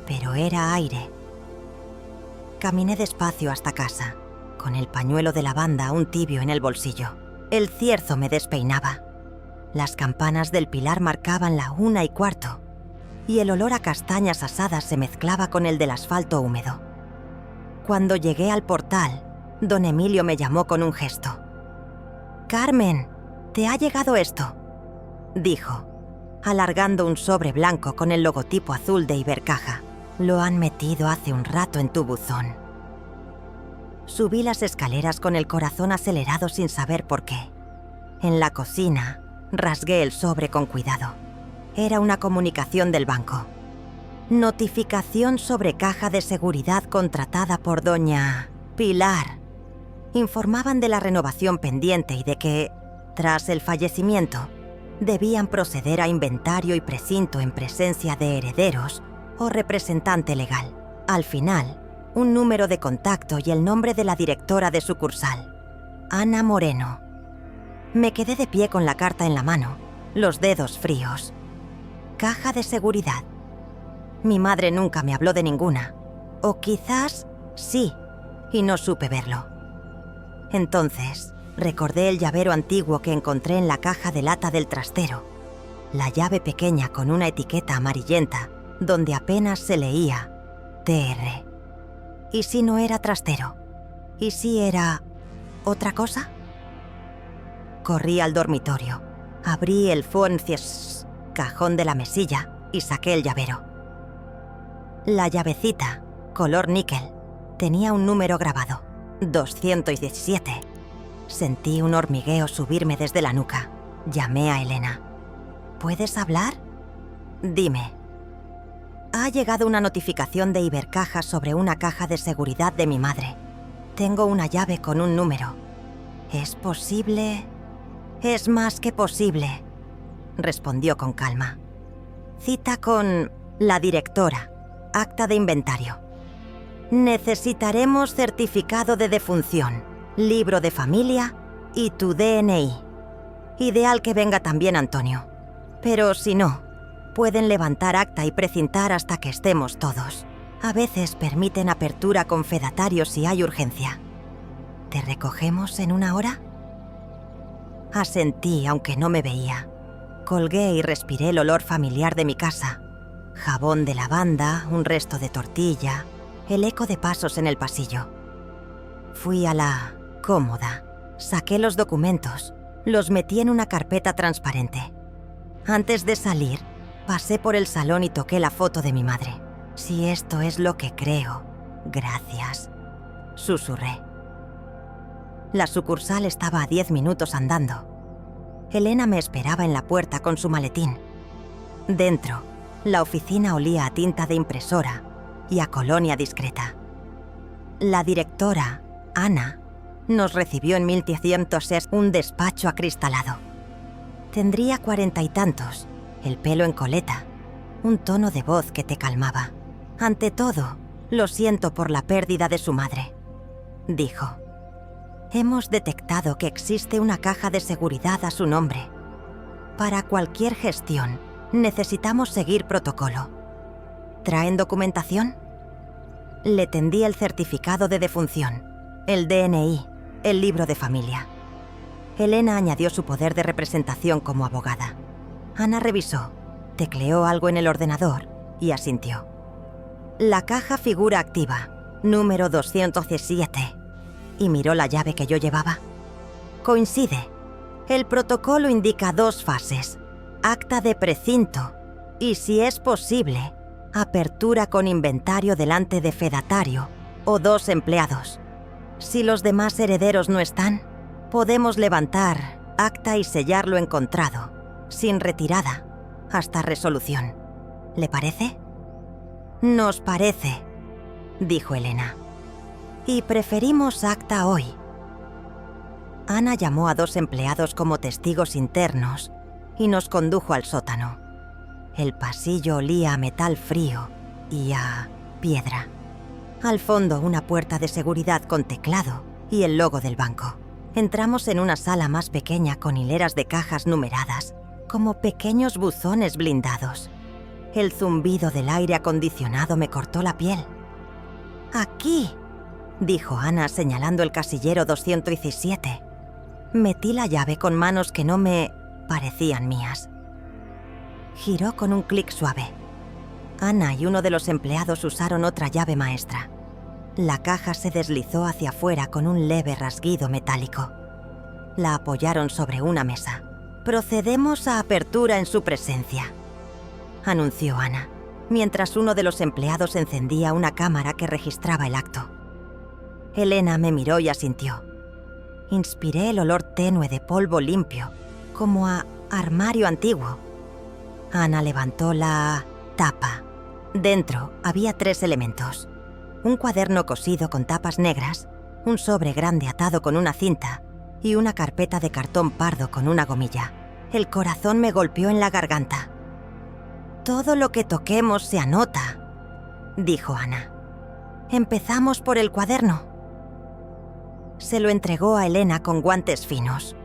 pero era aire. Caminé despacio hasta casa, con el pañuelo de lavanda aún tibio en el bolsillo. El cierzo me despeinaba. Las campanas del pilar marcaban la 1:15, y el olor a castañas asadas se mezclaba con el del asfalto húmedo. Cuando llegué al portal, don Emilio me llamó con un gesto. «Carmen, te ha llegado esto», dijo, alargando un sobre blanco con el logotipo azul de Ibercaja. «Lo han metido hace un rato en tu buzón». Subí las escaleras con el corazón acelerado sin saber por qué. En la cocina, rasgué el sobre con cuidado. Era una comunicación del banco. Notificación sobre caja de seguridad contratada por doña Pilar. Informaban de la renovación pendiente y de que, tras el fallecimiento, debían proceder a inventario y precinto en presencia de herederos o representante legal. Al final, un número de contacto y el nombre de la directora de sucursal, Ana Moreno. Me quedé de pie con la carta en la mano, los dedos fríos. Caja de seguridad. Mi madre nunca me habló de ninguna. O quizás sí, y no supe verlo. Entonces, recordé el llavero antiguo que encontré en la caja de lata del trastero. La llave pequeña con una etiqueta amarillenta, donde apenas se leía TR. ¿Y si no era trastero? ¿Y si era otra cosa? Corrí al dormitorio, abrí el cajón de la mesilla y saqué el llavero. La llavecita, color níquel, tenía un número grabado, 217. Sentí un hormigueo subirme desde la nuca. Llamé a Elena. ¿Puedes hablar? Dime. Ha llegado una notificación de Ibercaja sobre una caja de seguridad de mi madre. Tengo una llave con un número. ¿Es posible? Es más que posible, respondió con calma. Cita con la directora. Acta de inventario. Necesitaremos certificado de defunción, libro de familia y tu DNI. Ideal que venga también Antonio. Pero si no, pueden levantar acta y precintar hasta que estemos todos. A veces permiten apertura con fedatarios si hay urgencia. ¿Te recogemos en 1 hora? Asentí, aunque no me veía. Colgué y respiré el olor familiar de mi casa. Jabón de lavanda, un resto de tortilla, el eco de pasos en el pasillo. Fui a la cómoda, saqué los documentos, los metí en una carpeta transparente. Antes de salir, pasé por el salón y toqué la foto de mi madre. Si esto es lo que creo, gracias, susurré. La sucursal estaba a 10 minutos andando. Elena me esperaba en la puerta con su maletín. Dentro, la oficina olía a tinta de impresora y a colonia discreta. La directora, Ana, nos recibió en 1306, un despacho acristalado. Tendría 40 y tantos, el pelo en coleta, un tono de voz que te calmaba. Ante todo, lo siento por la pérdida de su madre, dijo. Hemos detectado que existe una caja de seguridad a su nombre. Para cualquier gestión, necesitamos seguir protocolo. ¿Traen documentación? Le tendí el certificado de defunción, el DNI, el libro de familia. Elena añadió su poder de representación como abogada. Ana revisó, tecleó algo en el ordenador y asintió. La caja figura activa, número 217, y miró la llave que yo llevaba. Coincide. El protocolo indica 2 fases, acta de precinto y, si es posible, apertura con inventario delante de fedatario o 2 empleados. Si los demás herederos no están, podemos levantar acta y sellar lo encontrado, sin retirada. hasta resolución. ¿Le parece? Nos parece, dijo Elena. Y preferimos acta hoy. Ana llamó a 2 empleados como testigos internos y nos condujo al sótano. El pasillo olía a metal frío y a piedra. Al fondo, una puerta de seguridad con teclado y el logo del banco. Entramos en una sala más pequeña con hileras de cajas numeradas, como pequeños buzones blindados. El zumbido del aire acondicionado me cortó la piel. «Aquí», dijo Ana señalando el casillero 217. Metí la llave con manos que no me parecían mías. Giró con un clic suave. Ana y uno de los empleados usaron otra llave maestra. La caja se deslizó hacia afuera con un leve rasguido metálico. La apoyaron sobre una mesa. «Procedemos a apertura en su presencia», anunció Ana, mientras uno de los empleados encendía una cámara que registraba el acto. Elena me miró y asintió. Inspiré el olor tenue de polvo limpio, como a armario antiguo. Ana levantó la tapa. Dentro había 3 elementos: un cuaderno cosido con tapas negras, un sobre grande atado con una cinta y una carpeta de cartón pardo con una gomilla. El corazón me golpeó en la garganta. «Todo lo que toquemos se anota», dijo Ana. «Empezamos por el cuaderno». Se lo entregó a Elena con guantes finos.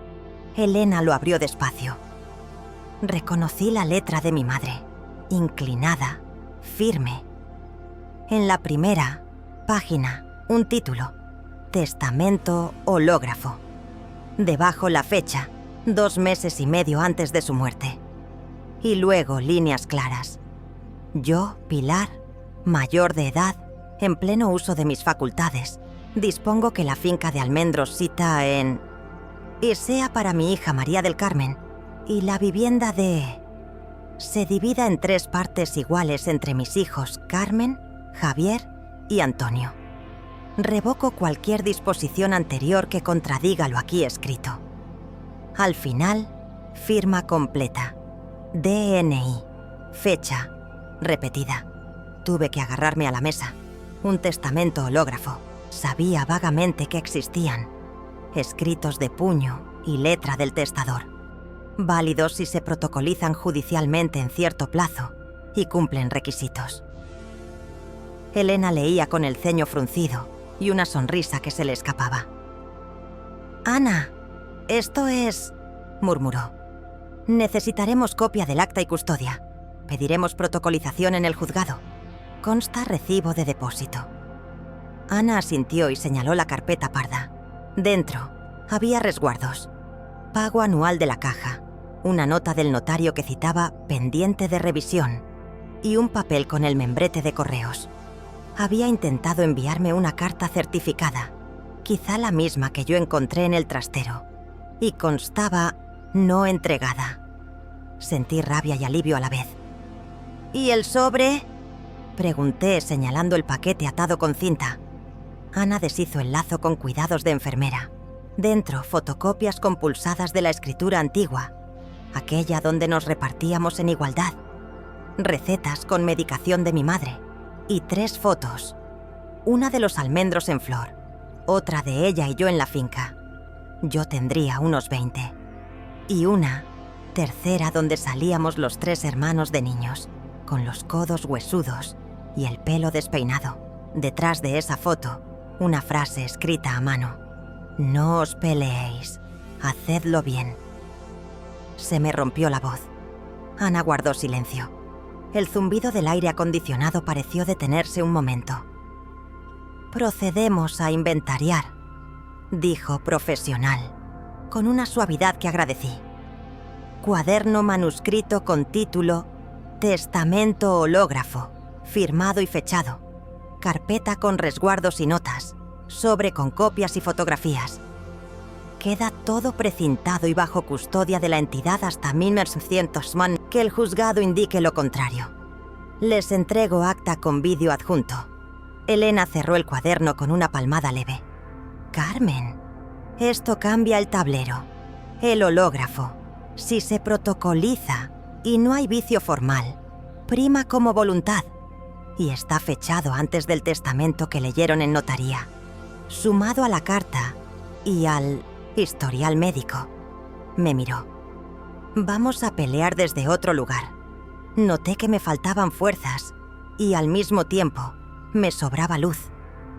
Elena lo abrió despacio. Reconocí la letra de mi madre, inclinada, firme. En la primera página, un título: Testamento hológrafo. Debajo la fecha, 2 meses y medio antes de su muerte. Y luego líneas claras. Yo, Pilar, mayor de edad, en pleno uso de mis facultades, dispongo que la finca de Almendros cita en... y sea para mi hija María del Carmen, y la vivienda de... se divida en 3 partes iguales entre mis hijos Carmen, Javier y Antonio. Revoco cualquier disposición anterior que contradiga lo aquí escrito. Al final, firma completa. DNI. Fecha. Repetida. Tuve que agarrarme a la mesa. Un testamento hológrafo. Sabía vagamente que existían. Escritos de puño y letra del testador. Válidos si se protocolizan judicialmente en cierto plazo y cumplen requisitos. Elena leía con el ceño fruncido y una sonrisa que se le escapaba. «Ana, esto es...», murmuró. «Necesitaremos copia del acta y custodia. Pediremos protocolización en el juzgado. Consta recibo de depósito». Ana asintió y señaló la carpeta parda. Dentro había resguardos. Pago anual de la caja, una nota del notario que citaba pendiente de revisión y un papel con el membrete de correos. Había intentado enviarme una carta certificada, quizá la misma que yo encontré en el trastero, y constaba no entregada. Sentí rabia y alivio a la vez. «¿Y el sobre?», pregunté señalando el paquete atado con cinta. Ana deshizo el lazo con cuidados de enfermera. Dentro, fotocopias compulsadas de la escritura antigua, aquella donde nos repartíamos en igualdad, recetas con medicación de mi madre y 3 fotos. Una de los almendros en flor, otra de ella y yo en la finca. Yo tendría unos 20. Y una tercera donde salíamos los 3 hermanos de niños, con los codos huesudos y el pelo despeinado. Detrás de esa foto, una frase escrita a mano: «No os peleéis, hacedlo bien». Se me rompió la voz. Ana guardó silencio. El zumbido del aire acondicionado pareció detenerse un momento. «Procedemos a inventariar», dijo profesional, con una suavidad que agradecí. «Cuaderno manuscrito con título Testamento hológrafo, firmado y fechado. Carpeta con resguardos y notas. Sobre con copias y fotografías. Queda todo precintado y bajo custodia de la entidad hasta 1900 que el juzgado indique lo contrario. Les entrego acta con vídeo adjunto». Elena cerró el cuaderno con una palmada leve. «Carmen, esto cambia el tablero. El hológrafo, si se protocoliza, Y no hay vicio formal, prima como voluntad, y está fechado antes del testamento que leyeron en notaría, sumado a la carta y al historial médico. Me miró. Vamos a pelear desde otro lugar. Noté que me faltaban fuerzas y al mismo tiempo me sobraba luz.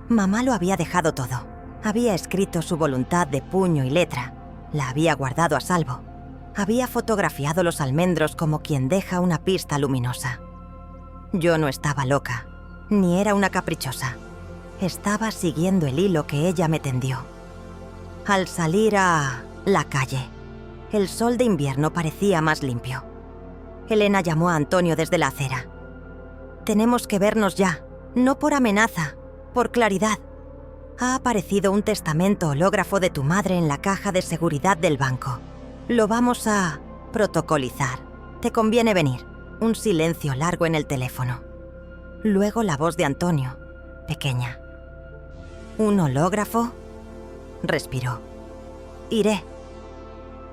Mamá lo había dejado todo. Había escrito su voluntad de puño y letra. La había guardado a salvo. Había fotografiado los almendros como quien deja una pista luminosa. Yo no estaba loca, ni era una caprichosa. Estaba siguiendo el hilo que ella me tendió. Al salir a la calle, el sol de invierno parecía más limpio. Elena llamó a Antonio desde la acera. Tenemos que vernos ya, no por amenaza, por claridad. Ha aparecido un testamento hológrafo de tu madre en la caja de seguridad del banco. Lo vamos a protocolizar. Te conviene venir. Un silencio largo en el teléfono. Luego la voz de Antonio, pequeña. ¿Un hológrafo? Respiró. Iré.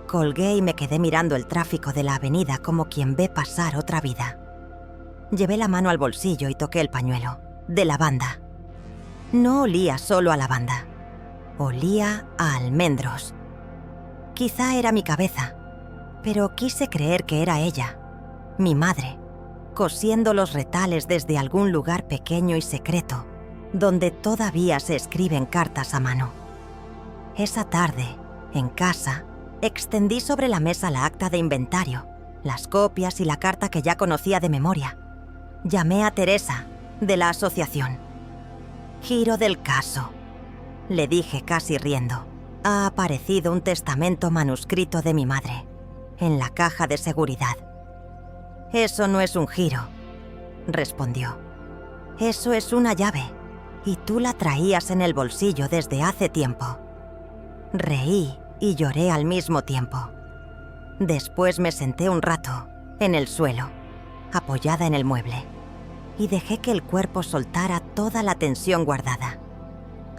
Colgué y me quedé mirando el tráfico de la avenida como quien ve pasar otra vida. Llevé la mano al bolsillo y toqué el pañuelo, de lavanda. No olía solo a lavanda. Olía a almendros. Quizá era mi cabeza, pero quise creer que era ella, mi madre, cosiendo los retales desde algún lugar pequeño y secreto, donde todavía se escriben cartas a mano. Esa tarde, en casa, extendí sobre la mesa la acta de inventario, las copias y la carta que ya conocía de memoria. Llamé a Teresa, de la asociación. Giro del caso, le dije casi riendo. Ha aparecido un testamento manuscrito de mi madre, en la caja de seguridad. Eso no es un giro, respondió. Eso es una llave, y tú la traías en el bolsillo desde hace tiempo. Reí y lloré al mismo tiempo. Después me senté un rato, en el suelo, apoyada en el mueble, y dejé que el cuerpo soltara toda la tensión guardada.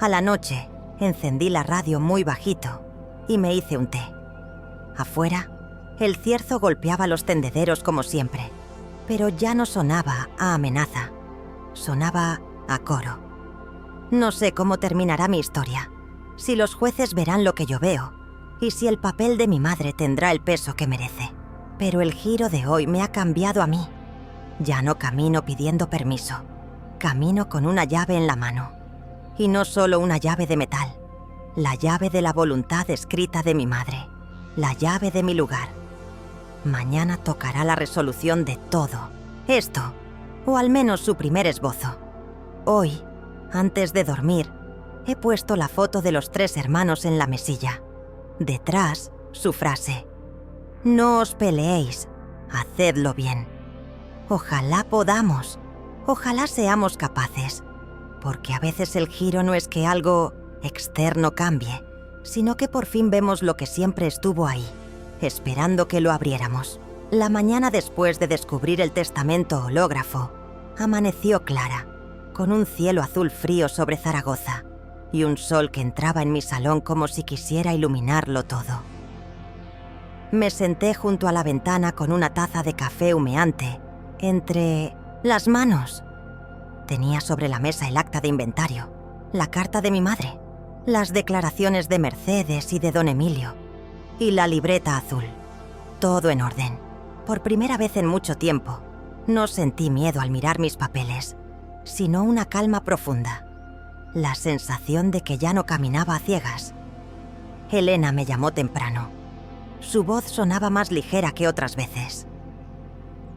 A la noche, encendí la radio muy bajito y me hice un té. Afuera, el cierzo golpeaba los tendederos como siempre, pero ya no sonaba a amenaza, sonaba a coro. No sé cómo terminará mi historia, si los jueces verán lo que yo veo y si el papel de mi madre tendrá el peso que merece. Pero el giro de hoy me ha cambiado a mí. Ya no camino pidiendo permiso, camino con una llave en la mano. Y no solo una llave de metal, la llave de la voluntad escrita de mi madre, la llave de mi lugar. Mañana tocará la resolución de todo, esto, o al menos su primer esbozo. Hoy, antes de dormir, he puesto la foto de los 3 hermanos en la mesilla. Detrás, su frase: no os peleéis, hacedlo bien. Ojalá podamos, ojalá seamos capaces. Porque a veces el giro no es que algo externo cambie, sino que por fin vemos lo que siempre estuvo ahí, esperando que lo abriéramos. La mañana después de descubrir el testamento hológrafo, amaneció clara, con un cielo azul frío sobre Zaragoza y un sol que entraba en mi salón como si quisiera iluminarlo todo. Me senté junto a la ventana con una taza de café humeante entre las manos. Tenía sobre la mesa el acta de inventario, la carta de mi madre, las declaraciones de Mercedes y de don Emilio, y la libreta azul. Todo en orden. Por primera vez en mucho tiempo, no sentí miedo al mirar mis papeles, sino una calma profunda, la sensación de que ya no caminaba a ciegas. Elena me llamó temprano. Su voz sonaba más ligera que otras veces.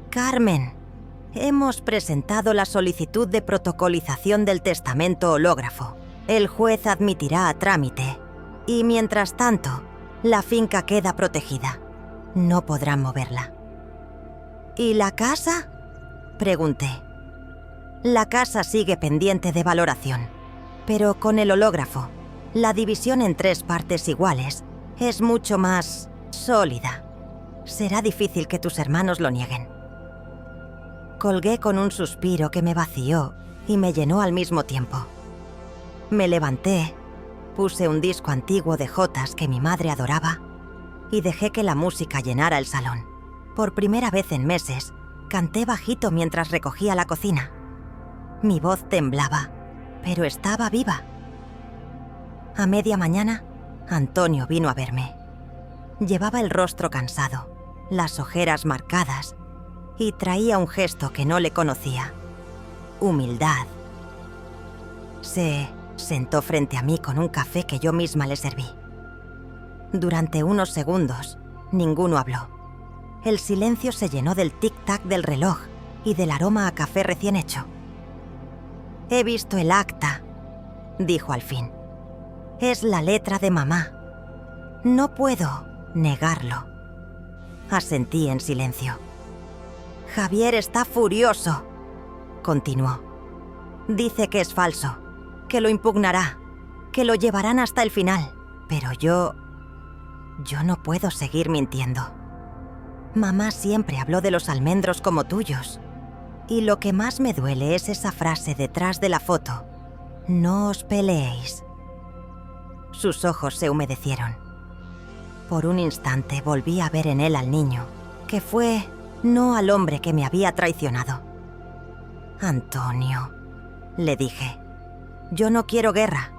«Carmen, hemos presentado la solicitud de protocolización del testamento hológrafo. El juez admitirá a trámite y, mientras tanto, la finca queda protegida. No podrán moverla». «¿Y la casa?», pregunté. «La casa sigue pendiente de valoración, pero con el hológrafo, la división en 3 partes iguales es mucho más sólida. Será difícil que tus hermanos lo nieguen». Colgué con un suspiro que me vació y me llenó al mismo tiempo. Me levanté, puse un disco antiguo de jotas que mi madre adoraba y dejé que la música llenara el salón. Por primera vez en meses, canté bajito mientras recogía la cocina. Mi voz temblaba, pero estaba viva. A media mañana, Antonio vino a verme. Llevaba el rostro cansado, las ojeras marcadas, y traía un gesto que no le conocía: humildad. Se sentó frente a mí con un café que yo misma le serví. Durante unos segundos, ninguno habló. El silencio se llenó del tic-tac del reloj y del aroma a café recién hecho. «He visto el acta», dijo al fin. «Es la letra de mamá. No puedo negarlo». Asentí en silencio. «Javier está furioso», continuó. «Dice que es falso, que lo impugnará, que lo llevarán hasta el final. Pero yo no puedo seguir mintiendo. Mamá siempre habló de los almendros como tuyos. Y lo que más me duele es esa frase detrás de la foto: no os peleéis». Sus ojos se humedecieron. Por un instante volví a ver en él al niño, que fue no al hombre que me había traicionado. «Antonio», le dije, «yo no quiero guerra.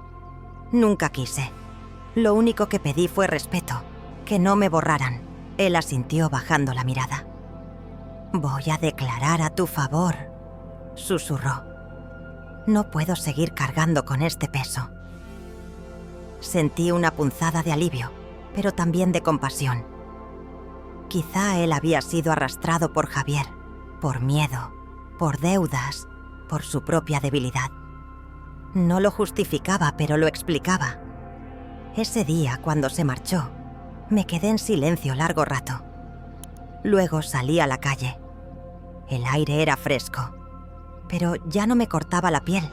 Nunca quise. Lo único que pedí fue respeto, que no me borraran». Él asintió bajando la mirada. «Voy a declarar a tu favor», susurró. «No puedo seguir cargando con este peso». Sentí una punzada de alivio, pero también de compasión. Quizá él había sido arrastrado por Javier, por miedo, por deudas, por su propia debilidad. No lo justificaba, pero lo explicaba. Ese día, cuando se marchó, me quedé en silencio largo rato. Luego salí a la calle. El aire era fresco, pero ya no me cortaba la piel.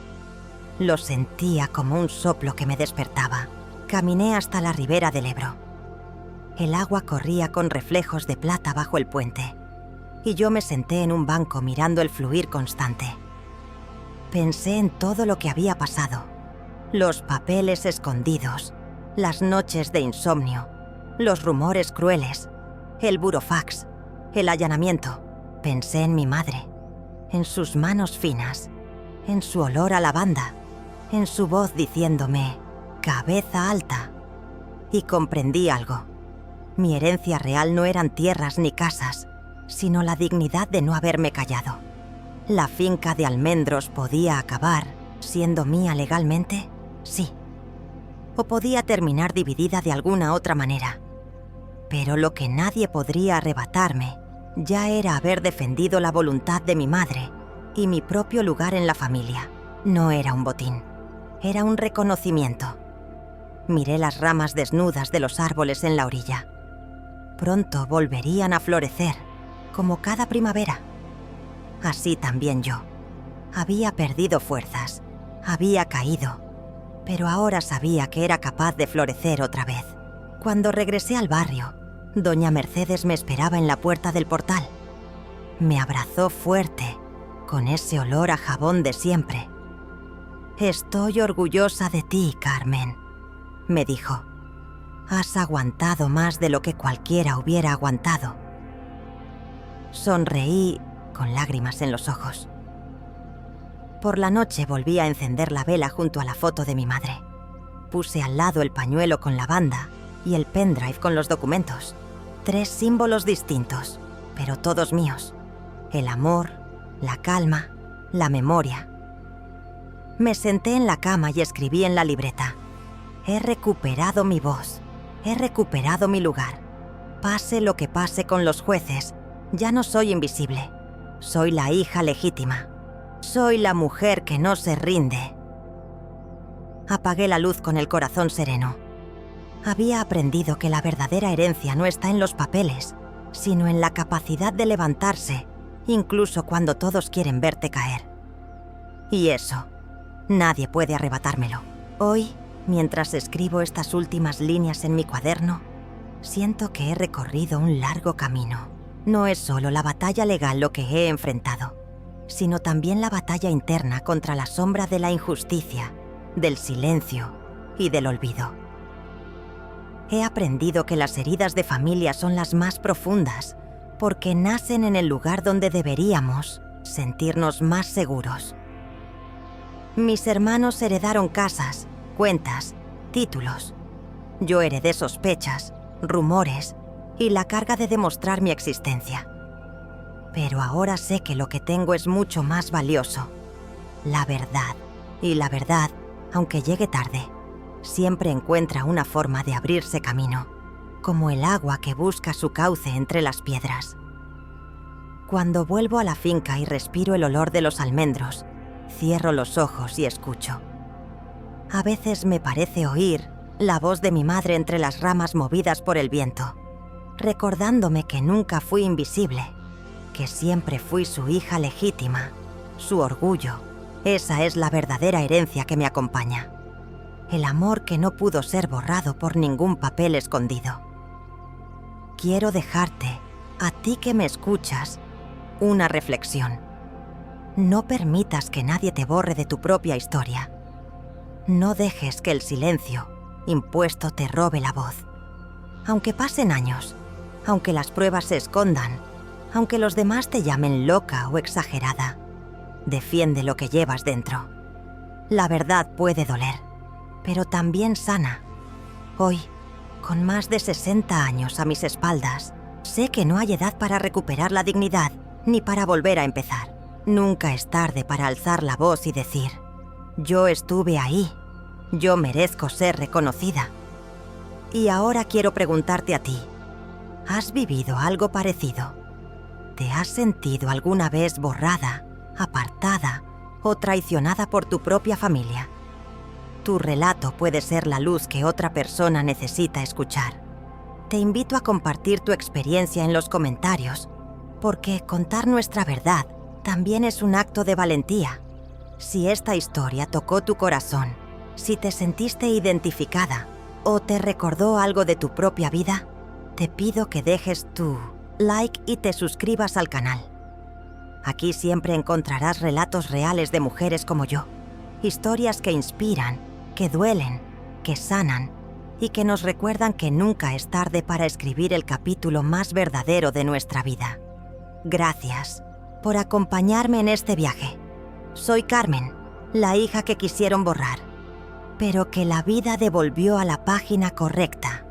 Lo sentía como un soplo que me despertaba. Caminé hasta la ribera del Ebro. El agua corría con reflejos de plata bajo el puente, y yo me senté en un banco mirando el fluir constante. Pensé en todo lo que había pasado: los papeles escondidos, las noches de insomnio, los rumores crueles, el burofax, el allanamiento. Pensé en mi madre, en sus manos finas, en su olor a lavanda, en su voz diciéndome «cabeza alta». Y comprendí algo. Mi herencia real no eran tierras ni casas, sino la dignidad de no haberme callado. ¿La finca de almendros podía acabar siendo mía legalmente? Sí. O podía terminar dividida de alguna otra manera. Pero lo que nadie podría arrebatarme ya era haber defendido la voluntad de mi madre y mi propio lugar en la familia. No era un botín, era un reconocimiento. Miré las ramas desnudas de los árboles en la orilla. Pronto volverían a florecer, como cada primavera. Así también yo. Había perdido fuerzas, había caído, pero ahora sabía que era capaz de florecer otra vez. Cuando regresé al barrio, doña Mercedes me esperaba en la puerta del portal. Me abrazó fuerte, con ese olor a jabón de siempre. «Estoy orgullosa de ti, Carmen», me dijo. «Has aguantado más de lo que cualquiera hubiera aguantado». Sonreí con lágrimas en los ojos. Por la noche volví a encender la vela junto a la foto de mi madre. Puse al lado el pañuelo con lavanda y el pendrive con los documentos. 3 símbolos distintos, pero todos míos: el amor, la calma, la memoria. Me senté en la cama y escribí en la libreta: «He recuperado mi voz, he recuperado mi lugar. Pase lo que pase con los jueces, ya no soy invisible. Soy la hija legítima. Soy la mujer que no se rinde». Apagué la luz con el corazón sereno. Había aprendido que la verdadera herencia no está en los papeles, sino en la capacidad de levantarse, incluso cuando todos quieren verte caer. Y eso, nadie puede arrebatármelo. Hoy, mientras escribo estas últimas líneas en mi cuaderno, siento que he recorrido un largo camino. No es solo la batalla legal lo que he enfrentado, sino también la batalla interna contra la sombra de la injusticia, del silencio y del olvido. He aprendido que las heridas de familia son las más profundas, porque nacen en el lugar donde deberíamos sentirnos más seguros. Mis hermanos heredaron casas, cuentas, títulos. Yo heredé sospechas, rumores y la carga de demostrar mi existencia. Pero ahora sé que lo que tengo es mucho más valioso: la verdad. Y la verdad, aunque llegue tarde, siempre encuentra una forma de abrirse camino, como el agua que busca su cauce entre las piedras. Cuando vuelvo a la finca y respiro el olor de los almendros, cierro los ojos y escucho. A veces me parece oír la voz de mi madre entre las ramas movidas por el viento, recordándome que nunca fui invisible, que siempre fui su hija legítima, su orgullo. Esa es la verdadera herencia que me acompaña. El amor que no pudo ser borrado por ningún papel escondido. Quiero dejarte, a ti que me escuchas, una reflexión. No permitas que nadie te borre de tu propia historia. No dejes que el silencio impuesto te robe la voz. Aunque pasen años, aunque las pruebas se escondan, aunque los demás te llamen loca o exagerada, defiende lo que llevas dentro. La verdad puede doler, pero también sana. Hoy, con más de 60 años a mis espaldas, sé que no hay edad para recuperar la dignidad ni para volver a empezar. Nunca es tarde para alzar la voz y decir: yo estuve ahí, yo merezco ser reconocida. Y ahora quiero preguntarte a ti: ¿has vivido algo parecido? ¿Te has sentido alguna vez borrada, apartada o traicionada por tu propia familia? Tu relato puede ser la luz que otra persona necesita escuchar. Te invito a compartir tu experiencia en los comentarios, porque contar nuestra verdad también es un acto de valentía. Si esta historia tocó tu corazón, si te sentiste identificada o te recordó algo de tu propia vida, te pido que dejes tu like y te suscribas al canal. Aquí siempre encontrarás relatos reales de mujeres como yo, historias que inspiran, que duelen, que sanan y que nos recuerdan que nunca es tarde para escribir el capítulo más verdadero de nuestra vida. Gracias por acompañarme en este viaje. Soy Carmen, la hija que quisieron borrar, pero que la vida devolvió a la página correcta.